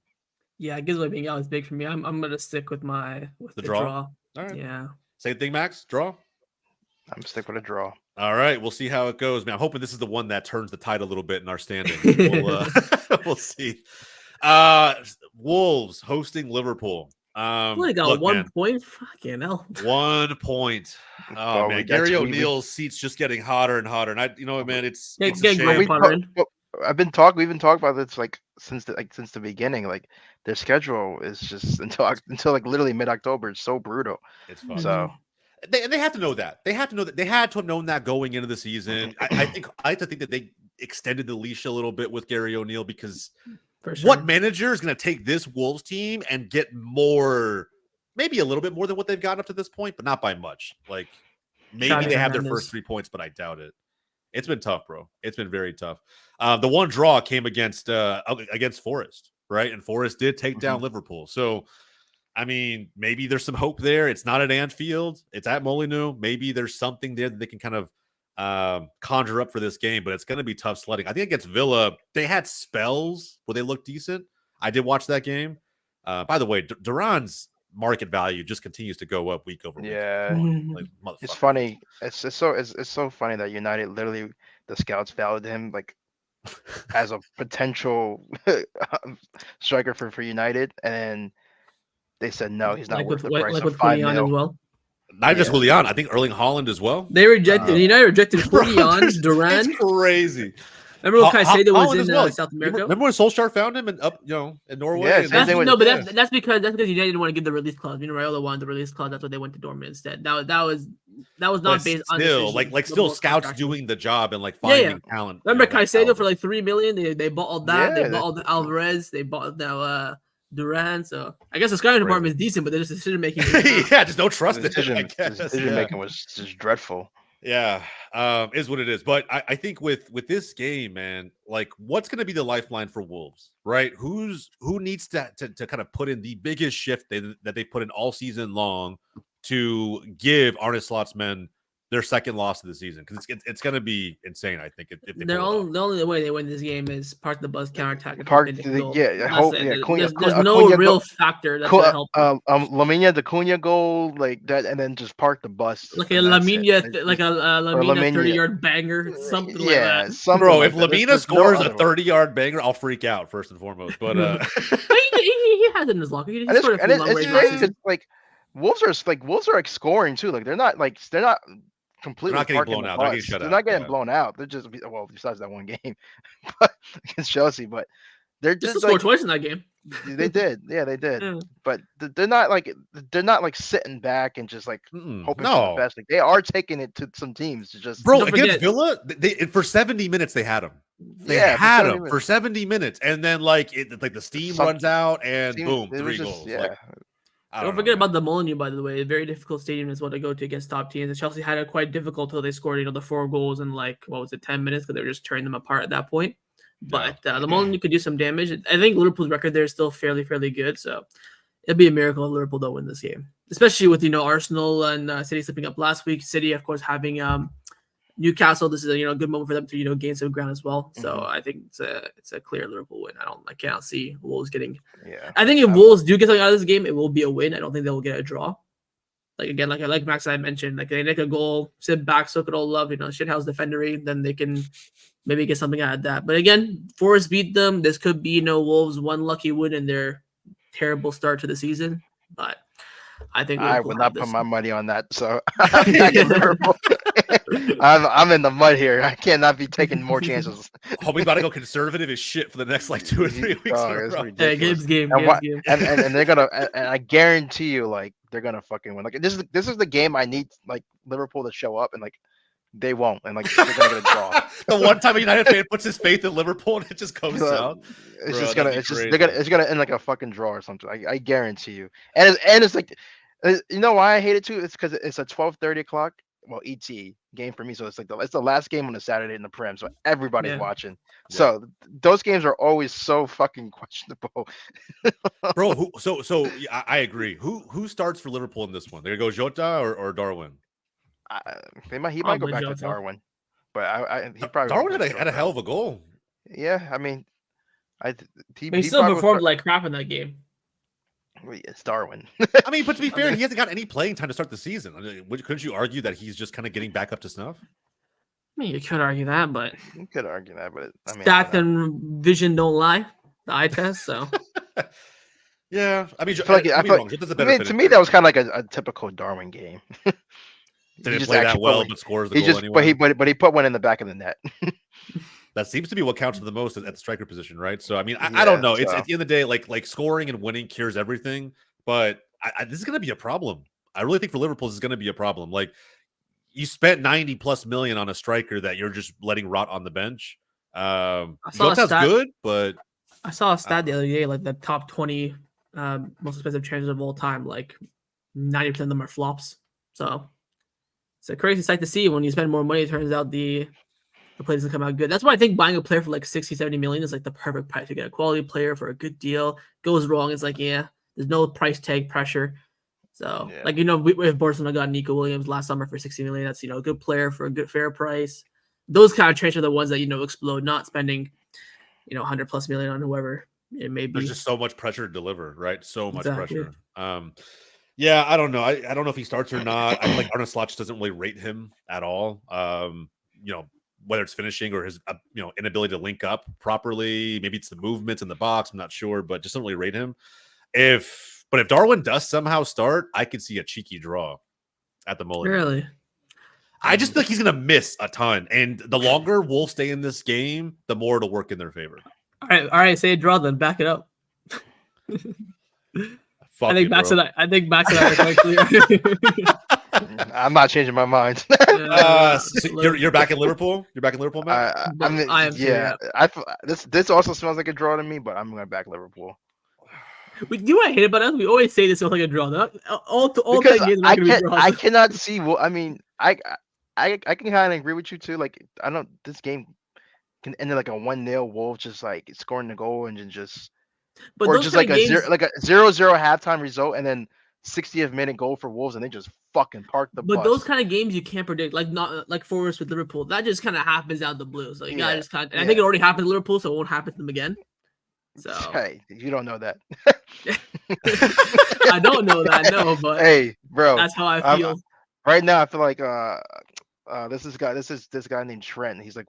yeah, Gibbs White being out is big for me. I'm going to stick with the draw. All right. Yeah. Same thing, Max. Draw. I'm stick with a draw. All right, we'll see how it goes, man. I'm hoping this is the one that turns the tide a little bit in our standings. We'll see. Wolves hosting Liverpool. Only got 1 point. Fucking hell. 1 point. Oh man, Gary O'Neill's seat's just getting hotter and hotter. And you know what, man, it's a shame. We've been talking about this like since the beginning. Like their schedule is just until like literally mid-October. It's so brutal. It's fun. So. They have to know that. They have to know that. They had to have known that going into the season. I like to think that they extended the leash a little bit with Gary O'Neill because what manager is going to take this Wolves team and get more, maybe a little bit more than what they've gotten up to this point, but not by much. Like maybe they have their first 3 points, but I doubt it. It's been tough, bro. It's been very tough. The one draw came against Forest, right? And Forest did take down Liverpool. So I mean, maybe there's some hope there. It's not at Anfield. It's at Molineux. Maybe there's something there that they can kind of conjure up for this game, but it's going to be tough sledding. I think against Villa, they had spells where they looked decent. I did watch that game. By the way, Duran's market value just continues to go up week over week. Yeah, like, it's funny. It's so funny that United literally the scouts valued him like as a potential striker for United, and then they said no, he's not worth the price of $5 million. As well. Not just Julian, I think Erling Haaland as well. They rejected. United rejected Julian, Duran. It's crazy. Remember when Caicedo was in South America? Remember when Solskjaer found him in Norway? Yeah, that's because United didn't want to give the release clause. Raiola wanted the release clause. That's why they went to Dortmund instead. That was not based on still scouts doing the job and like finding talent. Remember Caicedo for like $3 million? They bought all that. They bought all the Alvarez. They bought now Duran. So I guess the scouting department is decent, but their decision making. Just don't trust it. Decision making was just dreadful. Yeah, is what it is. But I think with this game, man, like what's going to be the lifeline for Wolves, right? Who needs to kind of put in the biggest shift that they put in all season long to give Arne Slot's men their second loss of the season? Because it's going to be insane, I think. If the only way they win this game is park the bus counterattack. There's no real factor that's going to help. Lamina, the Cunha goal, like that, and then just park the bus. Like a Lamina 30-yard banger, something like that. Bro, if Lamina scores a 30-yard banger, I'll freak out first and foremost. But he has it in his locker. It's like Wolves are scoring too. Like they're not completely not getting blown out. They're getting shut out. They're not getting blown out. They're just besides that one game, but against Chelsea, but they're just scored twice in that game. They did, yeah, they did. Yeah. But they're not like sitting back and just like hoping for the best. Like they are taking it to some teams to just. Bro, against Villa, for 70 minutes they had him. They had him for 70 minutes, and then the steam runs out, and boom, 3 goals. Yeah. Don't forget about the Molineux, by the way. A very difficult stadium as well to go to against top teams. And Chelsea had it quite difficult until they scored, the 4 goals in 10 minutes because they were just tearing them apart at that point. But the Molineux could do some damage. I think Liverpool's record there is still fairly good. So it'd be a miracle if Liverpool don't win this game, especially with Arsenal and City slipping up last week. City, of course, having Newcastle. This is a good moment for them to gain some ground as well. So I think it's a clear Liverpool win. I cannot see Wolves getting. Yeah. I think if Wolves do get something out of this game, it will be a win. I don't think they will get a draw. Like Max I mentioned, they make a goal, sit back, soak it all up. Shithouse defendery, then they can maybe get something out of that. But again, Forest beat them. This could be Wolves one lucky win in their terrible start to the season, but. I think I would not put my money on that. So I'm not getting Liverpool. I'm in the mud here. I cannot be taking more chances. We about to go conservative as shit for the next 2 or 3 weeks. Yeah, Gibbs game. And they're gonna. And I guarantee you, they're gonna fucking win. This is the game I need Liverpool to show up and They won't, and like they're gonna get a draw. The one time a United fan puts his faith in Liverpool and it just goes It's south. Bro, just that'd gonna, be it's gonna end like a fucking draw or something. I guarantee you. And it's like, you know why I hate it too? It's because it's a 12:30 o'clock. Well, ET game for me, so it's like it's the last game on a Saturday in the Prem, so everybody's watching. So those games are always so fucking questionable. Bro, I agree. Who starts for Liverpool in this one? They're gonna go Jota or Darwin? He might go back to Darwin, but he probably Darwin had a hell of a goal. Yeah, I mean, he still performed like crap in that game. It's Darwin. I mean, but to be fair, he hasn't got any playing time to start the season. I mean, couldn't you argue that he's just kind of getting back up to snuff? I mean, you could argue that, but you could argue that, but I mean, stats and vision don't lie. The eye test, so. Yeah, I mean, to me, that was kind of like a typical Darwin game. Didn't play that well, but scores the goal anyway. But he put one in the back of the net. That seems to be what counts for the most at the striker position, right? So I mean, I don't know. It's at the end of the day, like scoring and winning cures everything. But this is going to be a problem. I really think for Liverpool, this is going to be a problem. Like you spent 90+ million on a striker that you're just letting rot on the bench. Jota's good, but I saw a stat the other day, like the top 20 most expensive transfers of all time, like 90% of them are flops. So it's a crazy sight to see when you spend more money. It turns out the play doesn't come out good. That's why I think buying a player for like 60-70 million is like the perfect price to get a quality player for a good deal. Goes wrong, it's like, there's no price tag pressure. So like, if Barcelona got Nico Williams last summer for 60 million, that's, a good player for a good fair price. Those kind of transfers are the ones that, explode, not spending, 100+ million on whoever it may be. There's just so much pressure to deliver, right? So much pressure. Yeah, I don't know. I don't know if he starts or not. I like Arne Slot doesn't really rate him at all. Whether it's finishing or his inability to link up properly, maybe it's the movements in the box. I'm not sure, but just don't really rate him. If Darwin does somehow start, I could see a cheeky draw at the Mulligan. Really? I just think he's gonna miss a ton, and the longer Wolves stay in this game, the more it'll work in their favor. All right. Say a draw, then back it up. I think back to that. I'm not changing my mind. So you're back in Liverpool. You're back in Liverpool, Matt. I am. Yeah, this also smells like a draw to me, but I'm going to back Liverpool. You I hate it about us. We always say this smells like a draw. All I cannot see. Well, I mean, I can kind of agree with you too. Like, this game can end like a 1-0 Wolves just like scoring the goal and then just. But or just like a 0-0 halftime result, and then 60th minute goal for Wolves, and they just fucking park the bus. But those kind of games you can't predict, like not like Forest with Liverpool. That just kind of happens out of the blue. So you gotta just kind of. And I think it already happened to Liverpool, so it won't happen to them again. So hey, you don't know that. I don't know that, no, but hey, bro, that's how I feel. Right now, I feel like this guy named Trent. He's like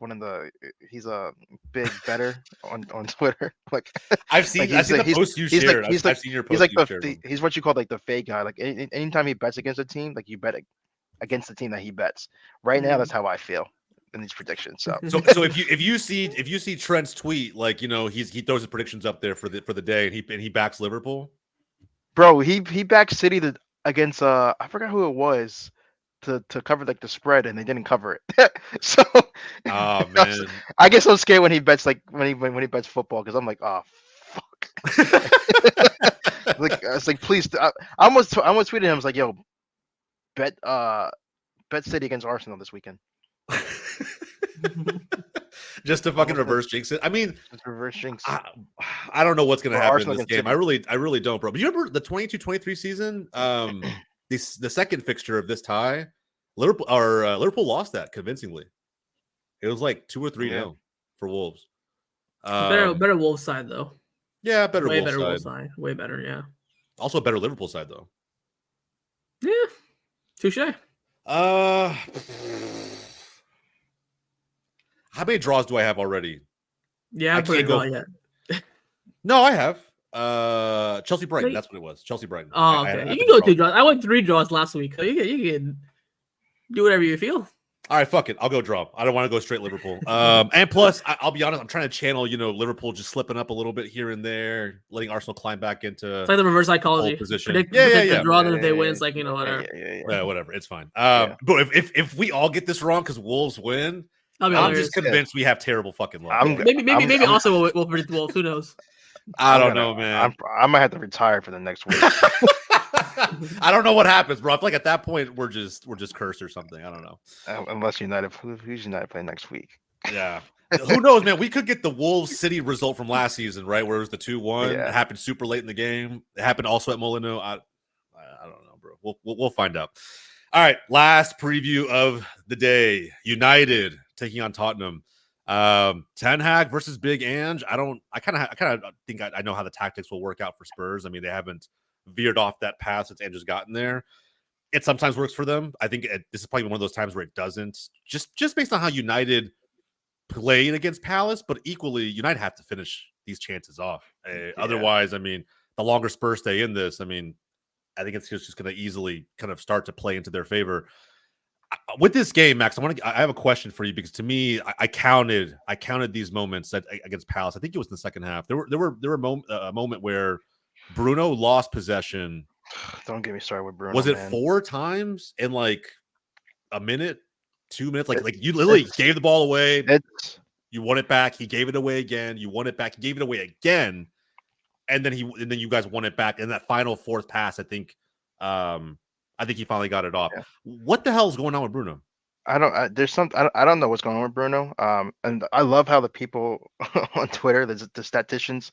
he's a big better on Twitter. Like I've seen the post you shared. I've seen your post. He's what you call like the fake guy. Like anytime he bets against a team, like you bet against the team that he bets. Right now, that's how I feel in these predictions. So if you see Trent's tweet, like he throws his predictions up there for the day, and he backs Liverpool. Bro, he backed City against I forgot who it was. To cover like the spread, and they didn't cover it. So oh man, I guess I'm scared when he bets when he bets football, because I'm like, oh fuck. It's like please. I almost tweeted him. I was like, yo, bet City against Arsenal this weekend. Just to fucking reverse jinx it. I mean, reverse jinx. I don't know what's gonna happen in this game. I really don't, bro. But you remember the 22-23 season? The second fixture of this tie, Liverpool lost that convincingly. It was like 2 or 3-0 for Wolves. Better Wolves side though. Yeah, Way better Wolves side. Way better, yeah. Also a better Liverpool side though. Yeah, touche. How many draws do I have already? Yeah, I can't go yet. No, I have. Chelsea Brighton. That's what it was. Chelsea Brighton. Oh, okay. You can go 2 draws. I went 3 draws last week. So you can do whatever you feel. All right, fuck it. I'll go draw. I don't want to go straight Liverpool. And plus, I'll be honest, I'm trying to channel, Liverpool just slipping up a little bit here and there, letting Arsenal climb back into It's like the reverse pole psychology. position. Predict Yeah. the draw, then if they win, it's like, whatever. Yeah, whatever. It's fine. Yeah. But if we all get this wrong because Wolves win, That'll be I'm hilarious. just convinced we have terrible fucking luck. Maybe also we'll predict Wolves. Who knows? I don't know, man. I might have to retire for the next week. I don't know what happens, bro. I feel like at that point we're just cursed or something. I don't know. Unless United, who's United playing next week? Yeah. Who knows, man? We could get the Wolves City result from last season, right? Where it was the 2-1. Yeah. It happened super late in the game. It happened also at Molino. I don't know, bro. We'll find out. All right, last preview of the day. United taking on Tottenham. Ten Hag versus Big Ange. I kind of think I know how the tactics will work out for Spurs. I mean, they haven't veered off that path since Ange has gotten there. It sometimes works for them. I think this is probably one of those times where it doesn't. Just based on how United played against Palace, but equally United have to finish these chances off. Otherwise, I mean, the longer Spurs stay in this, I mean, I think it's just going to easily kind of start to play into their favor. With this game, Max, I have a question for you because to me, I counted these moments against Palace. I think it was in the second half. There were a moment where Bruno lost possession. Don't get me started with Bruno. Was it 4 times in like a minute, 2 minutes? Like you literally gave the ball away. You won it back. He gave it away again. You won it back. He gave it away again, and then you guys won it back. And that final fourth pass, I think he finally got it off. Yeah. What the hell is going on with Bruno? I don't know what's going on with Bruno. And I love how the people on Twitter, the statisticians,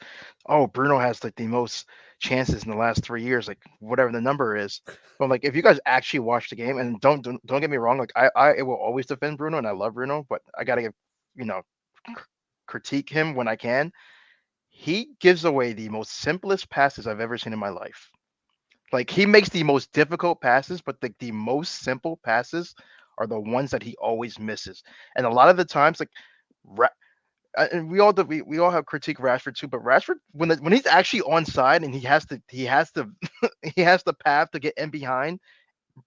Bruno has like the most chances in the last 3 years, like whatever the number is. But like, if you guys actually watch the game, and don't get me wrong, like I will always defend Bruno, and I love Bruno, but I gotta critique him when I can. He gives away the most simplest passes I've ever seen in my life. Like, he makes the most difficult passes, but the most simple passes are the ones that he always misses. And a lot of the times, like, and we all have critique Rashford too, but Rashford, when he's actually onside and he has the path to get in behind,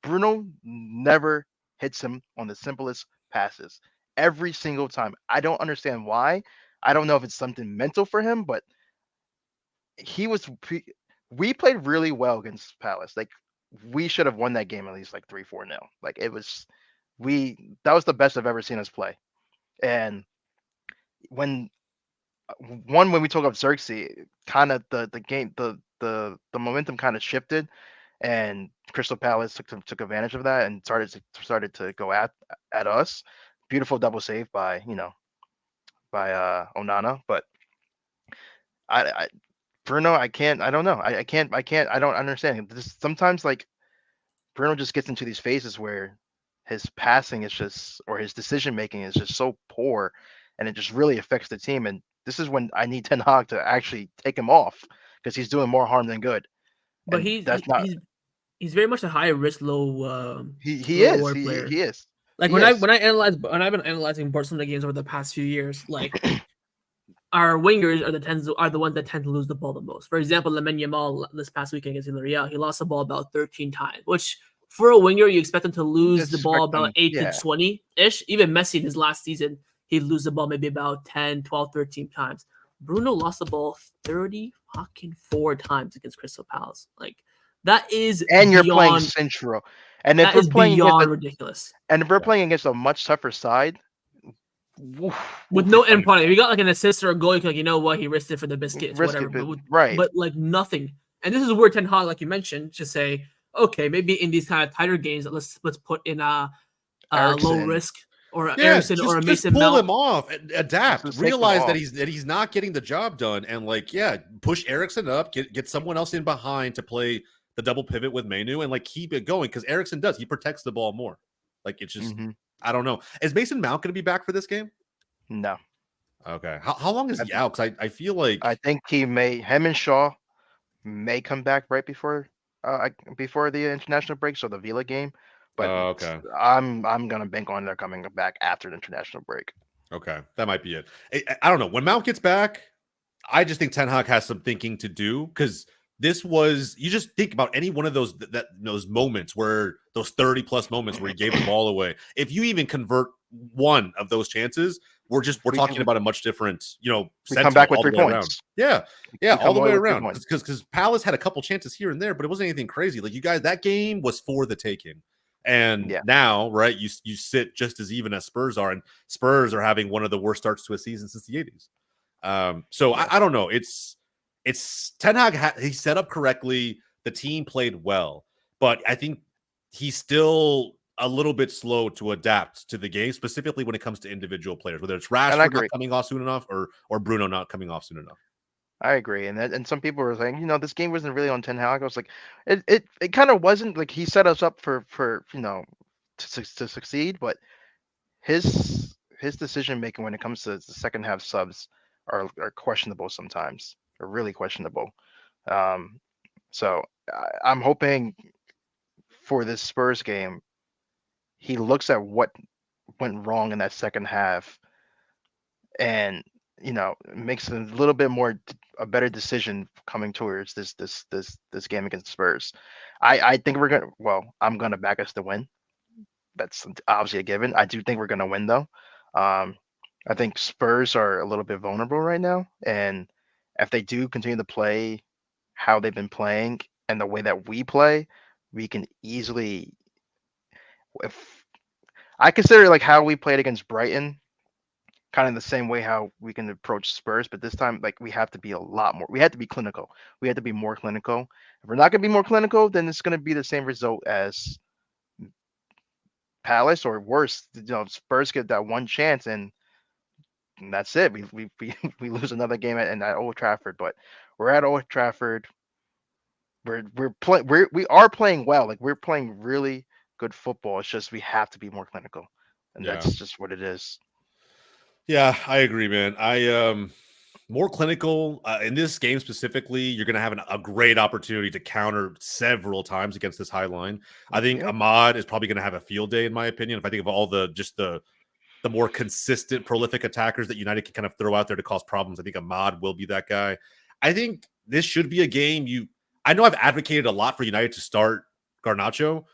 Bruno never hits him on the simplest passes every single time. I don't understand why. I don't know if it's something mental for him, but we played really well against Palace. Like, we should have won that game at least like 3-4-0. Like, that was the best I've ever seen us play. And when we took up Xerxes, kind of the game, the momentum kind of shifted, and Crystal Palace took advantage of that and started to go at us. Beautiful double save by Onana, but Bruno, I don't know. I don't understand. Sometimes, like, Bruno just gets into these phases where his passing is just, or his decision making is just so poor, and it just really affects the team. And this is when I need Ten Hag to actually take him off, because he's doing more harm than good. But he's very much a high risk, low he is. Like, when I've been analyzing Barcelona games over the past few years, like, our wingers are the ones that tend to lose the ball the most. For example, Lamine Yamal this past weekend against Villarreal, he lost the ball about 13 times, which for a winger, you expect him to lose the ball about 8 to 20-ish. Even Messi in his last season, he'd lose the ball maybe about 10, 12, 13 times. Bruno lost the ball 34 times against Crystal Palace. Like, that is you're playing Central. And if we're playing ridiculous. And if we're playing against a much tougher side, with no end product. If you got like an assist or a goal, you can, like, you know what, he risked it for the biscuits, whatever. But like, nothing. And this is where Ten Hag, like you mentioned, just say, okay, maybe in these kind of tighter games, let's put in a low risk or Eriksen or a Mason pull Mount. him off, adapt, realize that he's not getting the job done, and like, push Eriksen up, get someone else in behind to play the double pivot with Mainu, and like, keep it going, because Eriksen he protects the ball more. Like, it's just I don't know. Is Mason Mount going to be back for this game? No. Okay. How long is he out? Because I feel like him and Shaw may come back right before the international break, so the Villa game. But okay. I'm gonna bank on they're coming back after the international break. Okay, that might be it. I don't know. When Mount gets back, I just think Ten Hag has some thinking to do, because you just think about any one of those moments where those 30 plus moments where he gave the ball away. If you even convert one of those chances, we're talking about a much different, We come sentiment back with all the 3 way around. points. Yeah, We all come the away way with 3 around. points. Because Palace had a couple chances here and there, but it wasn't anything crazy. Like, you guys, that game was for the taking. And Yeah. now, right, you sit just as even as Spurs are, and Spurs are having one of the worst starts to a season since the 80s. So Yeah. I don't know. It's Ten Hag. He set up correctly. The team played well, but I think he's still a little bit slow to adapt to the game, specifically when it comes to individual players, whether it's And I Rashford agree. not coming off soon enough or Bruno not coming off soon enough. I agree, and some people were saying, this game wasn't really on Ten Hag. I was like, it kind of wasn't. Like, he set us up for to succeed, but his decision making when it comes to the second half subs are questionable sometimes. Are really questionable. Um, so I'm hoping for this Spurs game, he looks at what went wrong in that second half and makes a little bit more a better decision coming towards this game against Spurs. I think I'm gonna back us to win. That's obviously a given. I do think we're gonna win though. I think Spurs are a little bit vulnerable right now, and if they do continue to play how they've been playing and the way that we play, we can easily. If I consider like how we played against Brighton, kind of the same way how we can approach Spurs, but this time, like, we have to be a lot more. We have to be clinical. We have to be more clinical. If we're not going to be more clinical, then it's going to be the same result as Palace or worse. Spurs get that one chance and that's it. We lose another game at Old Trafford. But we're at Old Trafford. We are playing well. Like, we're playing really good football. It's just we have to be more clinical, and Yeah. that's just what it is. Yeah, I agree, man. More clinical in this game specifically. You're going to have a great opportunity to counter several times against this high line. I think Yeah. Ahmad is probably going to have a field day, in my opinion. If I think of all the more consistent, prolific attackers that United can kind of throw out there to cause problems, I think Ahmad will be that guy. I think this should be a game. I know I've advocated a lot for United to start Garnacho,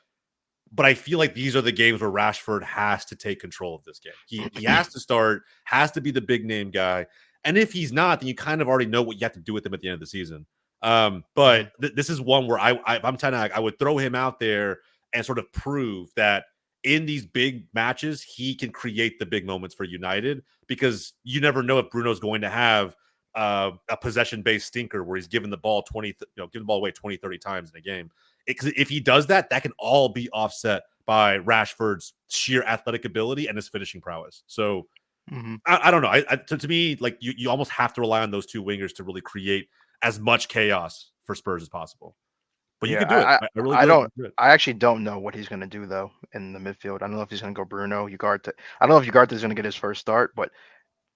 but I feel like these are the games where Rashford has to take control of this game. He has to start, has to be the big name guy. And if he's not, then you kind of already know what you have to do with him at the end of the season. But this is one where if I'm Ten Hag, I would throw him out there and sort of prove that in these big matches, he can create the big moments for United, because you never know if Bruno's going to have a possession-based stinker where he's giving the ball giving the ball away 20, 30 times in a game. If he does that, that can all be offset by Rashford's sheer athletic ability and his finishing prowess. So I don't know. To me, like, you almost have to rely on those two wingers to really create as much chaos for Spurs as possible. But you could do it. I really I feel like don't. you could do it. I actually don't know what he's going to do though in the midfield. I don't know if he's going to go Bruno, Ugarte. I don't know if Ugarte is going to get his first start, but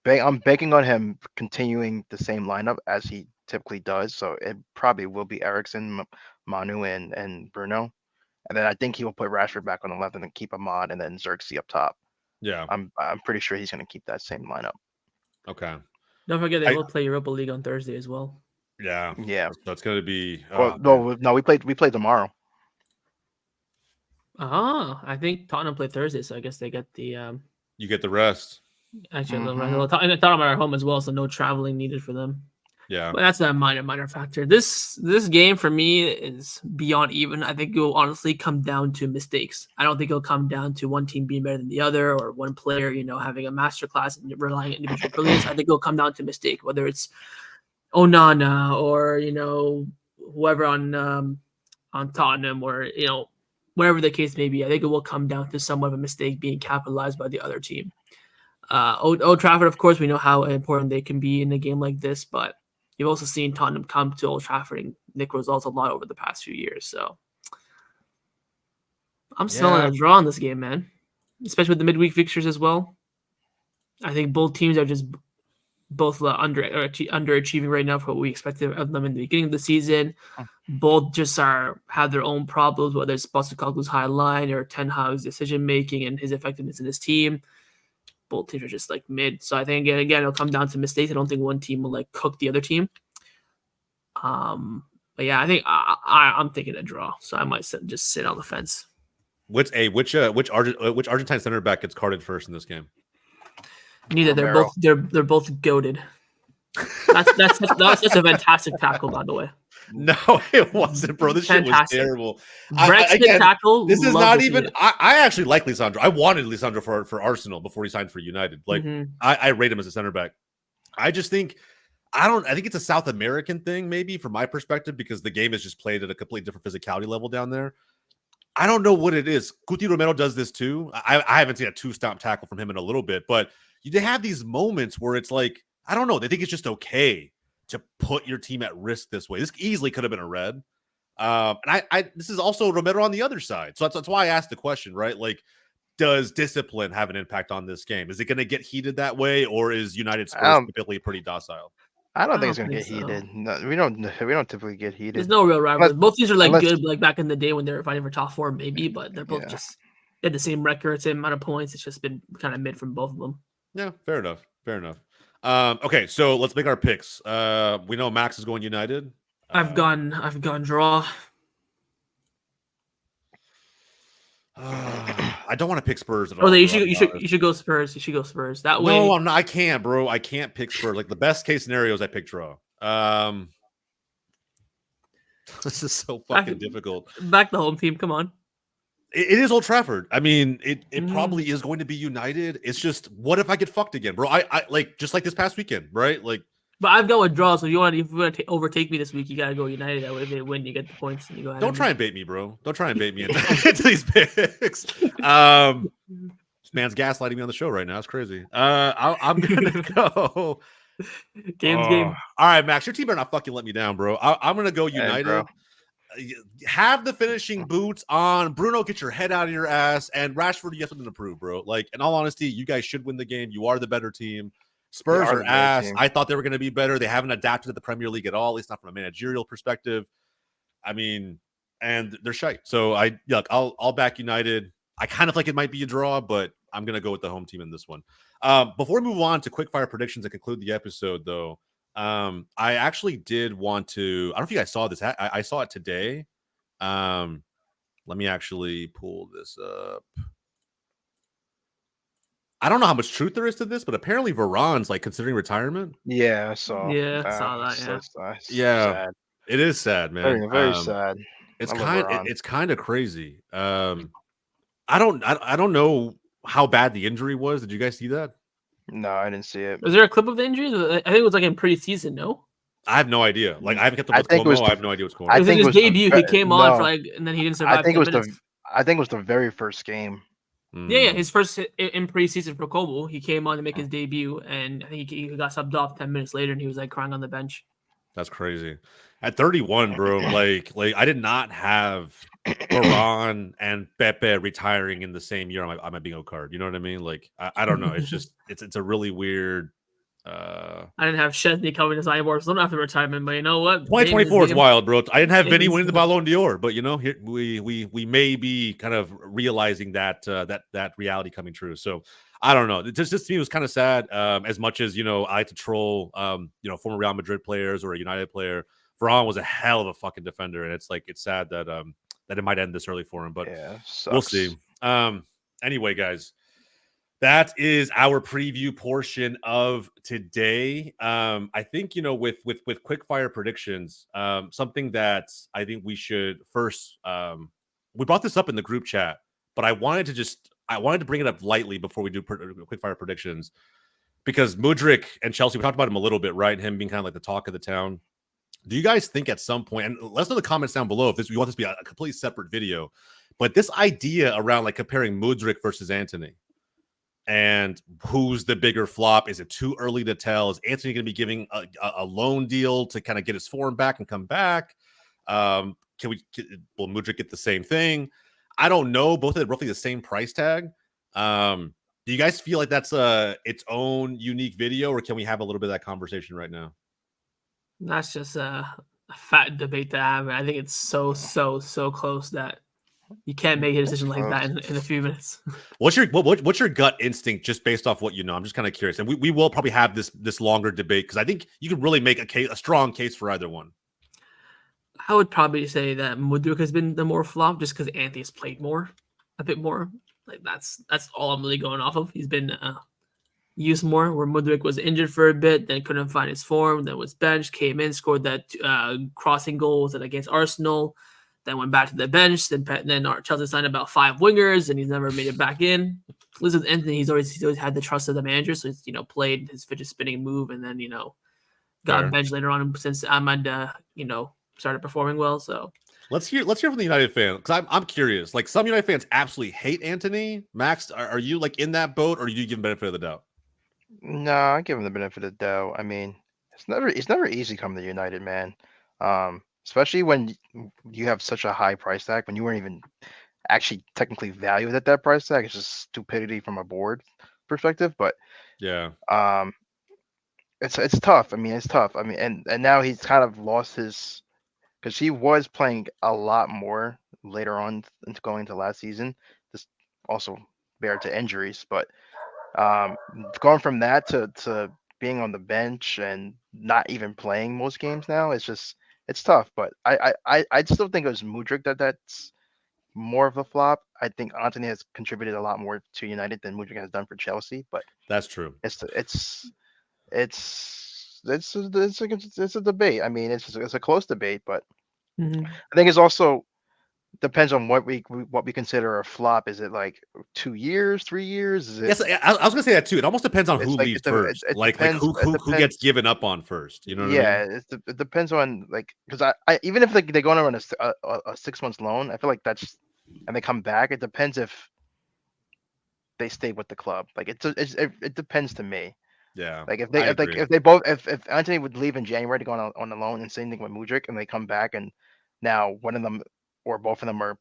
I'm banking on him continuing the same lineup as he typically does. So it probably will be Eriksen, Manu, and Bruno, and then I think he will put Rashford back on the left and then keep Ahmad and then Xerxes up top. Yeah. I'm pretty sure he's going to keep that same lineup. Okay. Don't forget they will play Europa League on Thursday as well. Yeah. Yeah. That's going to be. Well, no, we played tomorrow. I think Tottenham play Thursday, so I guess they get the You get the rest. actually Tottenham are at home as well, so no traveling needed for them. Yeah. But that's a minor factor. This game for me is beyond even. I think it will honestly come down to mistakes. I don't think it'll come down to one team being better than the other or one player, having a masterclass and relying on individual brilliance. I think it'll come down to mistake, whether it's Onana or whoever on Tottenham or whatever the case may be. I think it will come down to somewhat of a mistake being capitalized by the other team. Old Trafford, of course, we know how important they can be in a game like this, but you've also seen Tottenham come to Old Trafford and nick results a lot over the past few years. So I'm smelling a draw in this game, man, especially with the midweek fixtures as well. I think both teams are just both underachieving right now for what we expected of them in the beginning of the season. Both just have their own problems, whether it's Postecoglou's high line or Ten Hag's decision making and his effectiveness in his team. Both teams are just like mid. So I think again it'll come down to mistakes. I don't think one team will like cook the other team. But yeah, I think I'm thinking a draw. So I might just sit on the fence. Which Argentine center back gets carded first in this game? Neither. Romero. They're both goated. That's such a fantastic tackle, by the way. No, it wasn't, bro. This shit was Fantastic. terrible. Brexit tackle. This is love not to see even. it. I actually like Lisandro. I wanted Lisandro for Arsenal before he signed for United. Like I rate him as a center back. I just think I think it's a South American thing, maybe from my perspective, because the game is just played at a completely different physicality level down there. I don't know what it is. Guti Romero does this too. I haven't seen a two-stomp tackle from him in a little bit, but they have these moments where it's like, I don't know. They think it's just okay to put your team at risk this way. This easily could have been a red. And this is also Romero on the other side. So that's why I asked the question, right? Like, does discipline have an impact on this game? Is it going to get heated that way, or is United Spurs typically pretty docile? I don't think it's gonna get heated. No, we don't typically get heated. There's no real rivalry. Both teams are unless- good, like back in the day when they were fighting for top 4, maybe, but they're both just they had the same record, same amount of points. It's just been kind of mid from both of them. Yeah, fair enough. Okay, so let's make our picks. We know Max is going United. I've gone draw. I don't want to pick Spurs at all. Oh, you should go Spurs. You should go Spurs. That way. No, I'm not. I can't, bro. I can't pick Spurs. Like the best case scenario is I pick draw. This is so fucking difficult. Back the home team. Come on. It is Old Trafford. I mean, it probably is going to be United. It's just, what if I get fucked again, bro? I like just like this past weekend, right? Like, but I've got a draw. So if you want to overtake me this week, you gotta go United. That way, if they win, you get the points. And you go. Don't try and bait me, bro. Don't try and bait me into these picks. This man's gaslighting me on the show right now. It's crazy. I'm gonna go. Game. All right, Max, your team better not fucking let me down, bro. I'm gonna go United. Have the finishing boots on. Bruno, get your head out of your ass. And Rashford, you have something to prove, bro. Like, in all honesty, you guys should win the game. You are the better team. Spurs are ass. I thought they were going to be better. They haven't adapted to the Premier League at all, at least not from a managerial perspective. I mean, and they're shite. So I'll back United. I kind of think it might be a draw, but I'm going to go with the home team in this one. Before we move on to quickfire predictions and conclude the episode, though, I actually did want to. I don't know if you guys saw this. I saw it today. Let me actually pull this up. I don't know how much truth there is to this, but apparently Varane's like considering retirement. Yeah, I saw. Yeah, I saw that. Yeah, sad. It is sad, man. Very sad. It's kind of crazy. I don't know how bad the injury was. Did you guys see that? No, I didn't see it. Was there a clip of the injury? I think it was like in preseason. No, I have no idea. Like I haven't kept up with Cuomo. I have no idea what's going on. I think it was his debut. He came on for and then he didn't survive. I think it was the very first game. Yeah, his first in preseason for Como, he came on to make his debut, and I think he got subbed off 10 minutes later, and he was like crying on the bench. That's crazy. At 31, bro, like I did not have Varane and Pepe retiring in the same year on my bingo card. You know what I mean? Like I don't know. It's just it's a really weird. I didn't have Chesney coming to sideboard, so I'm after retirement. But you know what? 2024 is wild, bro. I didn't have Vinny winning the Ballon d'Or, but you know, here we may be kind of realizing that that reality coming true. So I don't know. It just to me was kind of sad. As much as I like to troll, former Real Madrid players or a United player. Varane was a hell of a fucking defender, and it's sad that that it might end this early for him. But we'll see. Anyway, guys. That is our preview portion of today. I think, with quickfire predictions, something that I think we should first, we brought this up in the group chat, but I wanted to bring it up lightly before we do quickfire predictions, because Mudryk and Chelsea, we talked about him a little bit, right? Him being kind of like the talk of the town. Do you guys think at some point, and let us know in the comments down below if you want this to be a completely separate video, but this idea around like comparing Mudryk versus Antony, and who's the bigger flop? Is it too early to tell? Is Antony going to be giving a loan deal to kind of get his form back and come back? Will Mudryk get the same thing? I don't know. Both at roughly the same price tag. Do you guys feel like that's its own unique video, or can we have a little bit of that conversation right now? That's just a fat debate to have. I think it's so close that you can't make a decision like that in a few minutes. What's your gut instinct, just based off what you know? I'm just kind of curious, and we will probably have this longer debate, because I think you can really make a strong case for either one. I would probably say that Mudryk has been the more flop, just because Anthony's played more. a bit more. Like that's all I'm really going off of. He's been used more. Where Mudryk was injured for a bit, then couldn't find his form, then was benched, came in, scored that crossing goal was against Arsenal, then went back to the bench. Then Chelsea signed about 5 wingers, and he's never made it back in. Listen, Anthony, he's always had the trust of the manager, so he's played his fidget spinning move, and then got benched later on since Ahmad started performing well. So let's hear from the United fan, because I'm curious. Like, some United fans absolutely hate Anthony. Max, are you like in that boat, or do you give him benefit of the doubt? No, I give him the benefit of the doubt. I mean, it's never easy coming to United, man. Especially when you have such a high price tag, when you weren't even actually technically valued at that price tag. It's just stupidity from a board perspective. But yeah, it's tough. I mean, it's tough. I mean, and now he's kind of lost his, because he was playing a lot more later on into going into last season. Just also bear to injuries, but going from that to being on the bench and not even playing most games now, it's tough. But I still think it was Mudryk that's more of a flop. I think Anthony has contributed a lot more to United than Mudryk has done for Chelsea. But that's true. It's a debate. I mean, it's a close debate, but I think it's also depends on what we consider a flop. Is it like 2 years, 3 years? Is it? Yes, I was gonna say that too. It almost depends on who like, leaves first. Like who gets given up on first. You know what I mean? It depends on, like, because I even if they go on a 6 months loan, I feel like that's, and they come back. It depends if they stay with the club. Like it depends to me. Yeah. Like if Anthony would leave in January to go on a loan, and same thing with Mudryk, and they come back and now one of them or both of them are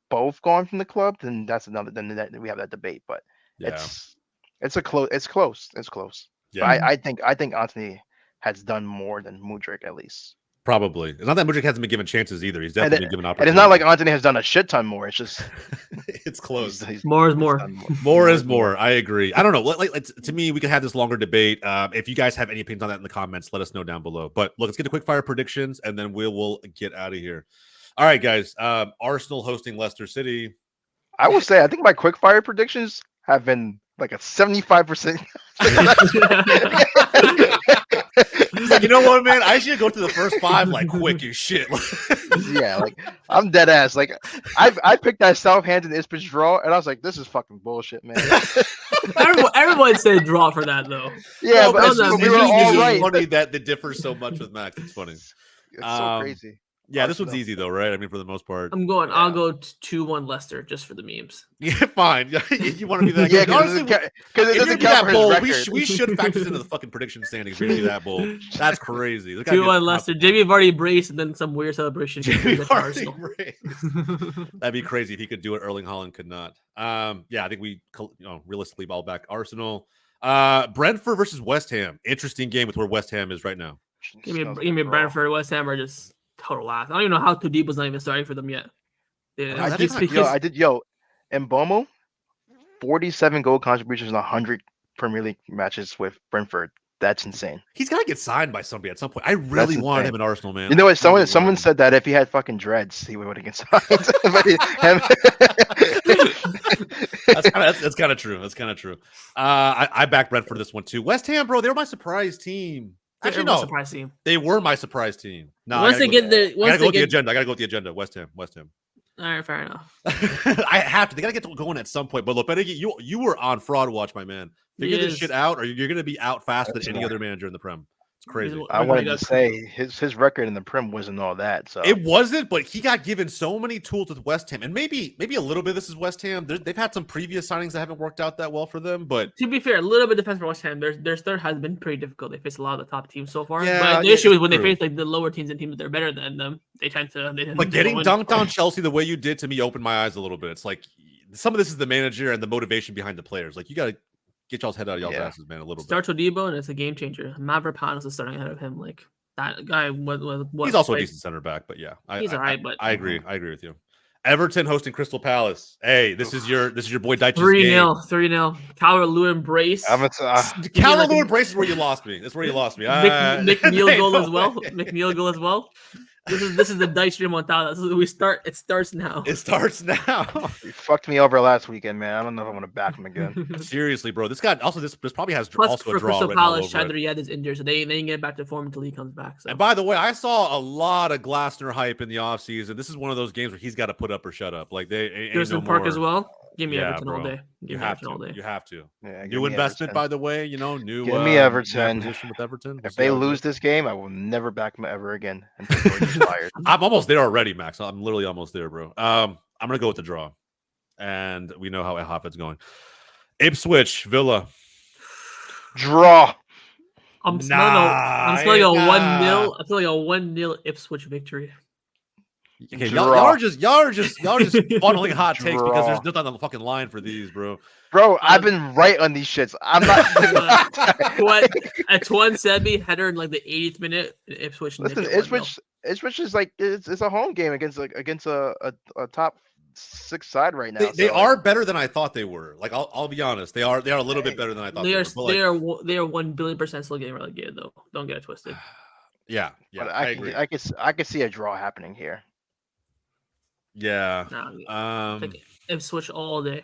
both gone from the club, then that's another. Then we have that debate. But it's close. Yeah. But I think Anthony has done more than Mudryk, at least. Probably. It's not that Mudryk hasn't been given chances either. He's definitely been given opportunities. And it's not like Anthony has done a shit ton more. It's just it's close. More is more. More is more. I agree. I don't know. Like, to me, we could have this longer debate. If you guys have any opinions on that in the comments, let us know down below. But look, let's get to quickfire predictions, and then we'll get out of here. All right, guys. Arsenal hosting Leicester City. I will say, I think my quickfire predictions have been like a 75%. He's like, you know what, man? I should go to the first 5 like quick as shit. Yeah, like I'm dead ass. Like I picked that Southampton Ipswich draw, and I was like, this is fucking bullshit, man. Everyone said draw for that though. Yeah, but we were all right. Funny that differs so much with Max. It's funny. It's so crazy. Yeah, this one's easy though, right? I mean, for the most part. I'll go 2-1 Leicester just for the memes. Yeah, fine. You want to be that? Yeah, because it doesn't count for his record. We should factor this into the fucking prediction standings. Really, that bowl. That's crazy. 2-1 Leicester. Jamie Vardy braced, and then some weird celebration. That'd be crazy if he could do it. Erling Haaland could not. Yeah, I think we realistically ball back Arsenal. Brentford versus West Ham. Interesting game with where West Ham is right now. Give me Brentford. West Ham are just total laugh. I don't even know how Todibo's not even starting for them yet. I did Mbomo, 47 goal contributions in 100 Premier League matches with Brentford. That's insane. He's got to get signed by somebody at some point. I really wanted him in Arsenal, man. You know what? Someone said that if he had fucking dreads, he would have get signed. That's kind of true. That's kind of true. I back Brentford this one too. West Ham, bro, they were my surprise team. Actually, no. Surprise team. They were my surprise team. No, once they get the, I gotta go with the agenda. I gotta go with the agenda. West Ham. All right, fair enough. I have to. They gotta get going at some point. But look, you were on fraud watch, my man. Figure this shit out, or you're gonna be out faster than any other manager in the Prem. It's crazy. I wanted to say his record in the Prem wasn't all that. So it wasn't, but he got given so many tools with West Ham, and maybe a little bit. This is West Ham. They've had some previous signings that haven't worked out that well for them. But to be fair, a little bit defense for West Ham. Their start has been pretty difficult. They face a lot of the top teams so far. Yeah, but the issue is when they face like the lower teams and teams that are better than them, they tend to. But getting dunked on Chelsea the way you did to me opened my eyes a little bit. It's like some of this is the manager and the motivation behind the players. Like you got to get y'all's head out of y'all's asses, man. A little bit. Start Todibo, and it's a game changer. Mavropanos is starting ahead of him. Like that guy was he's also a decent center back, but yeah, he's all right. But I agree. I agree with you. Everton hosting Crystal Palace. Hey, this is your boy Dyche's 3-0. Calvert-Lewin brace. Calvert-Lewin brace is where you lost me. That's where you lost me. McNeil goal as well. McNeil goal as well. This is the dice stream on top. It starts now. It starts now. He fucked me over last weekend, man. I don't know if I'm gonna back him again. Seriously, bro. This probably has Plus, also for a draw Crystal written all Palace, over it. Chadriad is injured, so they didn't get back to form until he comes back. So. And by the way, I saw a lot of Glasner hype in the offseason. This is one of those games where he's got to put up or shut up. Like they ain't Pearson no Park more. as well. Give me Yeah, Everton all bro. day. You have to. You have to. Yeah, New investment, by the way. You know, new. Give me Everton. Acquisition with Everton. If they lose this game, I will never back them ever again until George is fired. I'm almost there already, Max. I'm literally almost there, bro. I'm gonna go with the draw, and we know how it's going. Ipswich Villa. Draw. I'm smelling a 1-0. I feel like a 1-0 Ipswich victory. Okay, y'all are just funneling hot takes because there's nothing on the fucking line for these, bro. Bro, I've been right on these shits. I'm not. A Tuan Sebi header in like the 80th minute. Ipswich. Listen, Ipswich is like it's a home game against a top 6 side right now. They are better than I thought they were. Like I'll be honest, they are a little bit better than I thought they were. They are 1,000,000,000% still getting relegated though. Don't get it twisted. Yeah, But I agree. I could see a draw happening here. Yeah. Ipswich all day.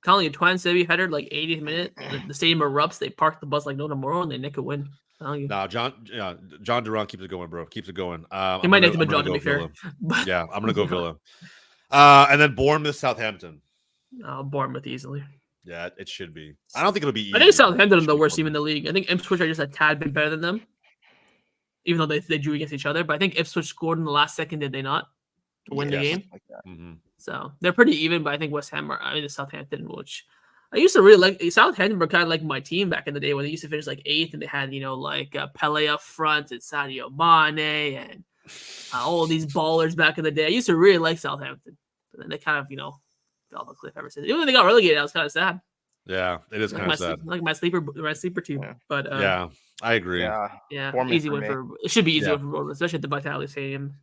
Telling you, Tuan Sebi header like 80th minute. The stadium erupts. They park the bus like no tomorrow, and they nick a win. You. No, John Duran keeps it going, bro. Keeps it going. He might nick the draw to be fair. Yeah, I'm gonna go Villa. And then Bournemouth, Southampton. Bournemouth easily. Yeah, it should be. I don't think it'll be easy. I think Southampton are the worst team in the league. I think Ipswich are just a tad bit better than them, even though they drew against each other. But I think Ipswich scored in the last second, did they not, to win the game? Like that. Mm-hmm. So they're pretty even, but I think West Ham the Southampton, which I used to really like. Southampton were kind of like my team back in the day when they used to finish like 8th, and they had like Pele up front and Sadio Mane and all these ballers back in the day. I used to really like Southampton, but then they kind of fell off a cliff ever since. Even when they got relegated, I was kind of sad. Yeah, it is kind of sad. Like my sleeper team. Yeah. But yeah, I agree. Yeah, easy win for it should be easy win for Bournemouth, especially at the Vitality Stadium.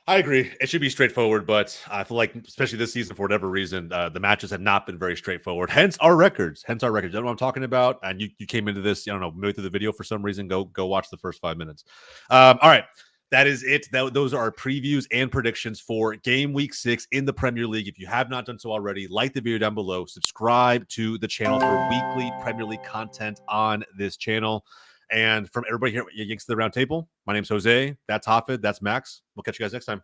I agree. It should be straightforward, but I feel like, especially this season, for whatever reason, the matches have not been very straightforward. Hence our records. You know what I'm talking about? And you came into this, I don't know, maybe through the video for some reason. Go watch the first 5 minutes. All right. That is it. Those are our previews and predictions for game week 6 in the Premier League. If you have not done so already, like the video down below, subscribe to the channel for weekly Premier League content on this channel. And from everybody here at Yanks to the Roundtable, my name's Jose. That's Hafid. That's Max. We'll catch you guys next time.